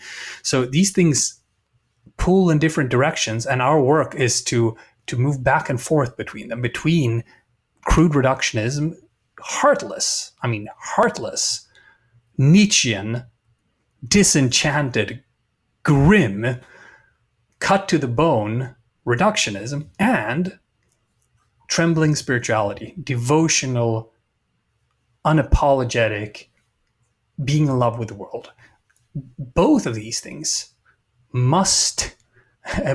So these things pull in different directions, and our work is to move back and forth between them, between crude reductionism, heartless, Nietzschean, disenchanted, grim, cut to the bone reductionism, and trembling spirituality, devotional, unapologetic, being in love with the world. Both of these things must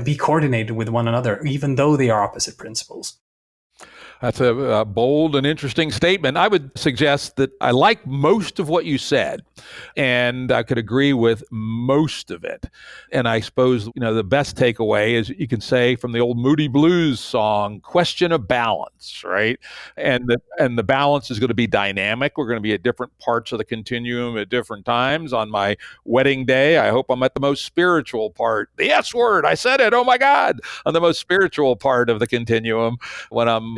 be coordinated with one another, even though they are opposite principles. That's a bold and interesting statement. I would suggest that I like most of what you said, and I could agree with most of it. And I suppose, the best takeaway is you can say from the old Moody Blues song, question of balance, right? And the balance is going to be dynamic. We're going to be at different parts of the continuum at different times. On my wedding day, I hope I'm at the most spiritual part. The S word, I said it, oh my God, on the most spiritual part of the continuum. When I'm,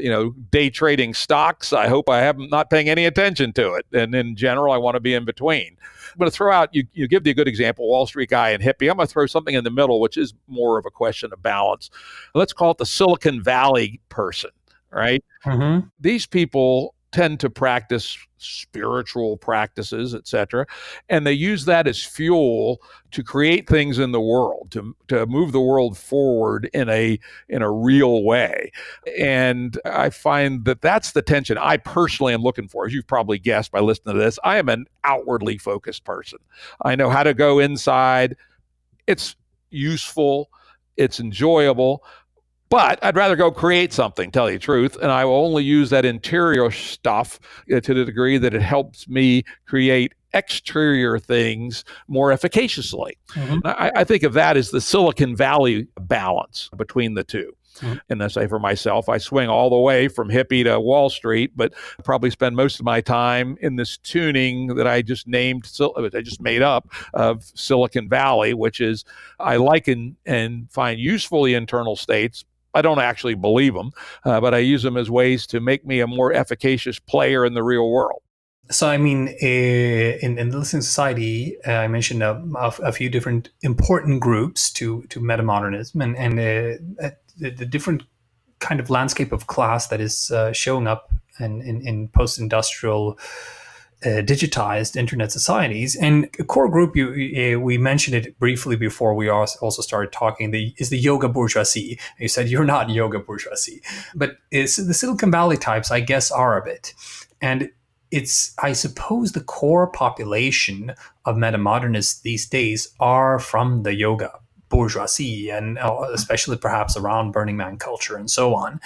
day trading stocks, I hope I am not paying any attention to it. And in general, I want to be in between. I'm going to throw out, you give the good example, Wall Street guy and hippie. I'm going to throw something in the middle, which is more of a question of balance. Let's call it the Silicon Valley person, right? Mm-hmm. These people tend to practice spiritual practices, etc., and they use that as fuel to create things in the world, to move the world forward in a real way. And I find that that's the tension I personally am looking for. As you've probably guessed by listening to this, I am an outwardly focused person. I know how to go inside. It's useful. It's enjoyable. But I'd rather go create something, tell you the truth, and I will only use that interior stuff to the degree that it helps me create exterior things more efficaciously. Mm-hmm. I think of that as the Silicon Valley balance between the two. Mm-hmm. And I say for myself, I swing all the way from hippie to Wall Street, but I probably spend most of my time in this tuning that I just made up of Silicon Valley, which is I like and find useful the internal states. I don't actually believe them, but I use them as ways to make me a more efficacious player in the real world. So, in the listening society, I mentioned a few different important groups to metamodernism and the different kind of landscape of class that is showing up in post-industrial digitized internet societies. And a core group, we mentioned it briefly before we also started talking, is the yoga bourgeoisie. You said you're not yoga bourgeoisie, but it's the Silicon Valley types, I guess, are a bit. And it's, I suppose, the core population of metamodernists these days are from the yoga bourgeoisie, and especially perhaps around Burning Man culture and so on,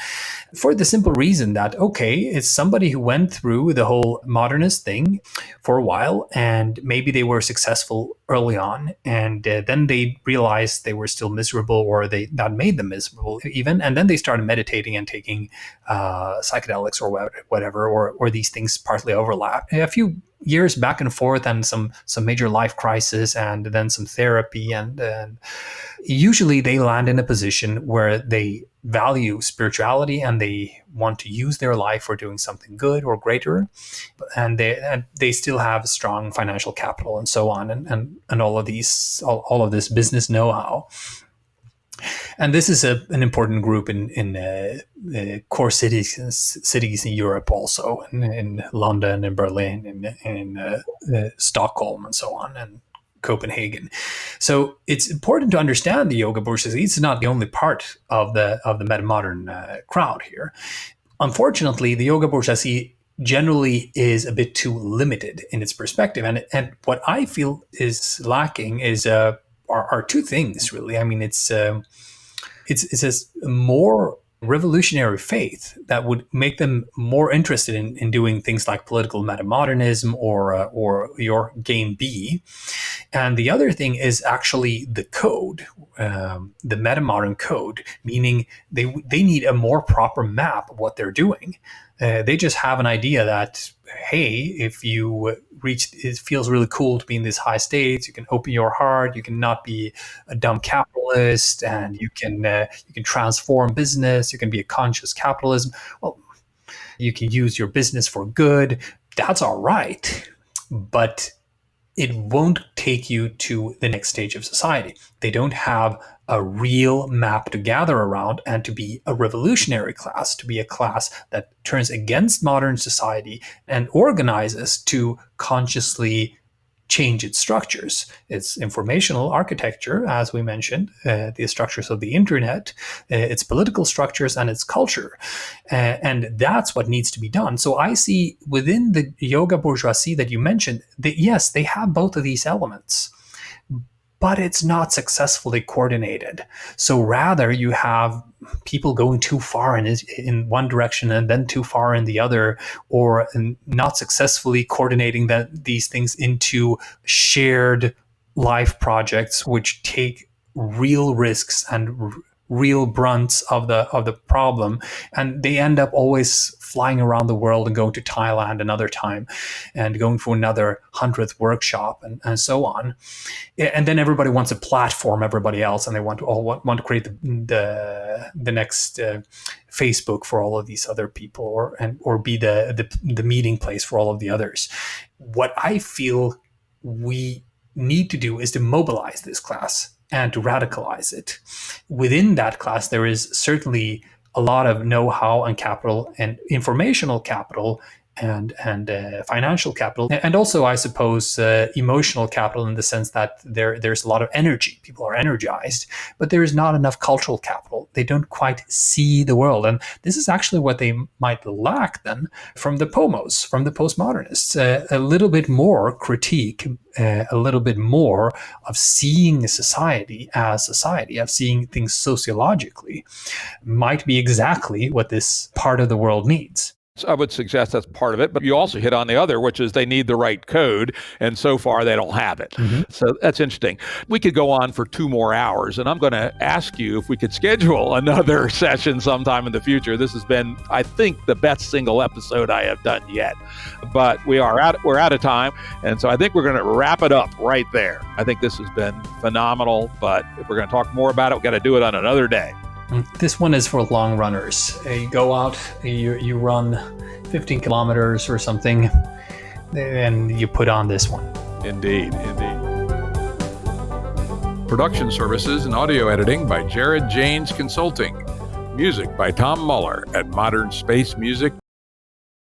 for the simple reason that, okay, it's somebody who went through the whole modernist thing for a while, and maybe they were successful early on, and then they realized they were still miserable, or that made them miserable even, and then they started meditating and taking psychedelics or whatever, or these things partly overlap. A few years back and forth, and some major life crisis, and then some therapy, and usually they land in a position where they value spirituality and they want to use their life for doing something good or greater, and they still have strong financial capital and so on, and all of this business know-how. And this is an important group in core cities in Europe, also in London and Berlin and in Stockholm and so on, and Copenhagen. So it's important to understand the yoga bourgeoisie. It's not the only part of the metamodern crowd here. Unfortunately, the yoga bourgeoisie generally is a bit too limited in its perspective, and what I feel is lacking is are two things really. I mean, it's a more revolutionary faith that would make them more interested in doing things like political metamodernism or your GameB. And the other thing is actually the code, the metamodern code, meaning they need a more proper map of what they're doing. They just have an idea that, hey, if you reach, it feels really cool to be in these high states. You can open your heart. You can not be a dumb capitalist, and you can transform business. You can be a conscious capitalism. Well, you can use your business for good. That's all right, but it won't take you to the next stage of society. They don't have a real map to gather around and to be a revolutionary class, to be a class that turns against modern society and organizes to consciously change its structures, its informational architecture, as we mentioned, the structures of the internet, its political structures, and its culture. And that's what needs to be done. So I see within the yoga bourgeoisie that you mentioned, that yes, they have both of these elements, but it's not successfully coordinated. So rather, you have people going too far in one direction and then too far in the other, or not successfully coordinating these things into shared life projects, which take real risks and real brunts of the problem, and they end up always flying around the world and going to Thailand another time and going for another 100th workshop and so on. And then everybody wants to platform everybody else, and they want to create the next Facebook for all of these other people, or be the meeting place for all of the others. What I feel we need to do is to mobilize this class and to radicalize it. Within that class, there is certainly a lot of know-how and capital and informational capital and financial capital, and also, I suppose, emotional capital, in the sense that there's a lot of energy. People are energized, but there is not enough cultural capital. They don't quite see the world, and this is actually what they might lack then from the POMOs, from the postmodernists. A little bit more critique, a little bit more of seeing society as society, of seeing things sociologically, might be exactly what this part of the world needs. I would suggest that's part of it, but you also hit on the other, which is they need the right code, and so far they don't have it. Mm-hmm. So that's interesting. We could go on for 2 more hours, and I'm going to ask you if we could schedule another session sometime in the future. This has been, I think, the best single episode I have done yet, but we're out of time, and so I think we're going to wrap it up right there. I think this has been phenomenal, but if we're going to talk more about it, we've got to do it on another day. This one is for long runners. You go out, you run 15 kilometers or something, and you put on this one. Indeed. Production services and audio editing by Jared Janes Consulting. Music by Tom Muller at Modern Space Music.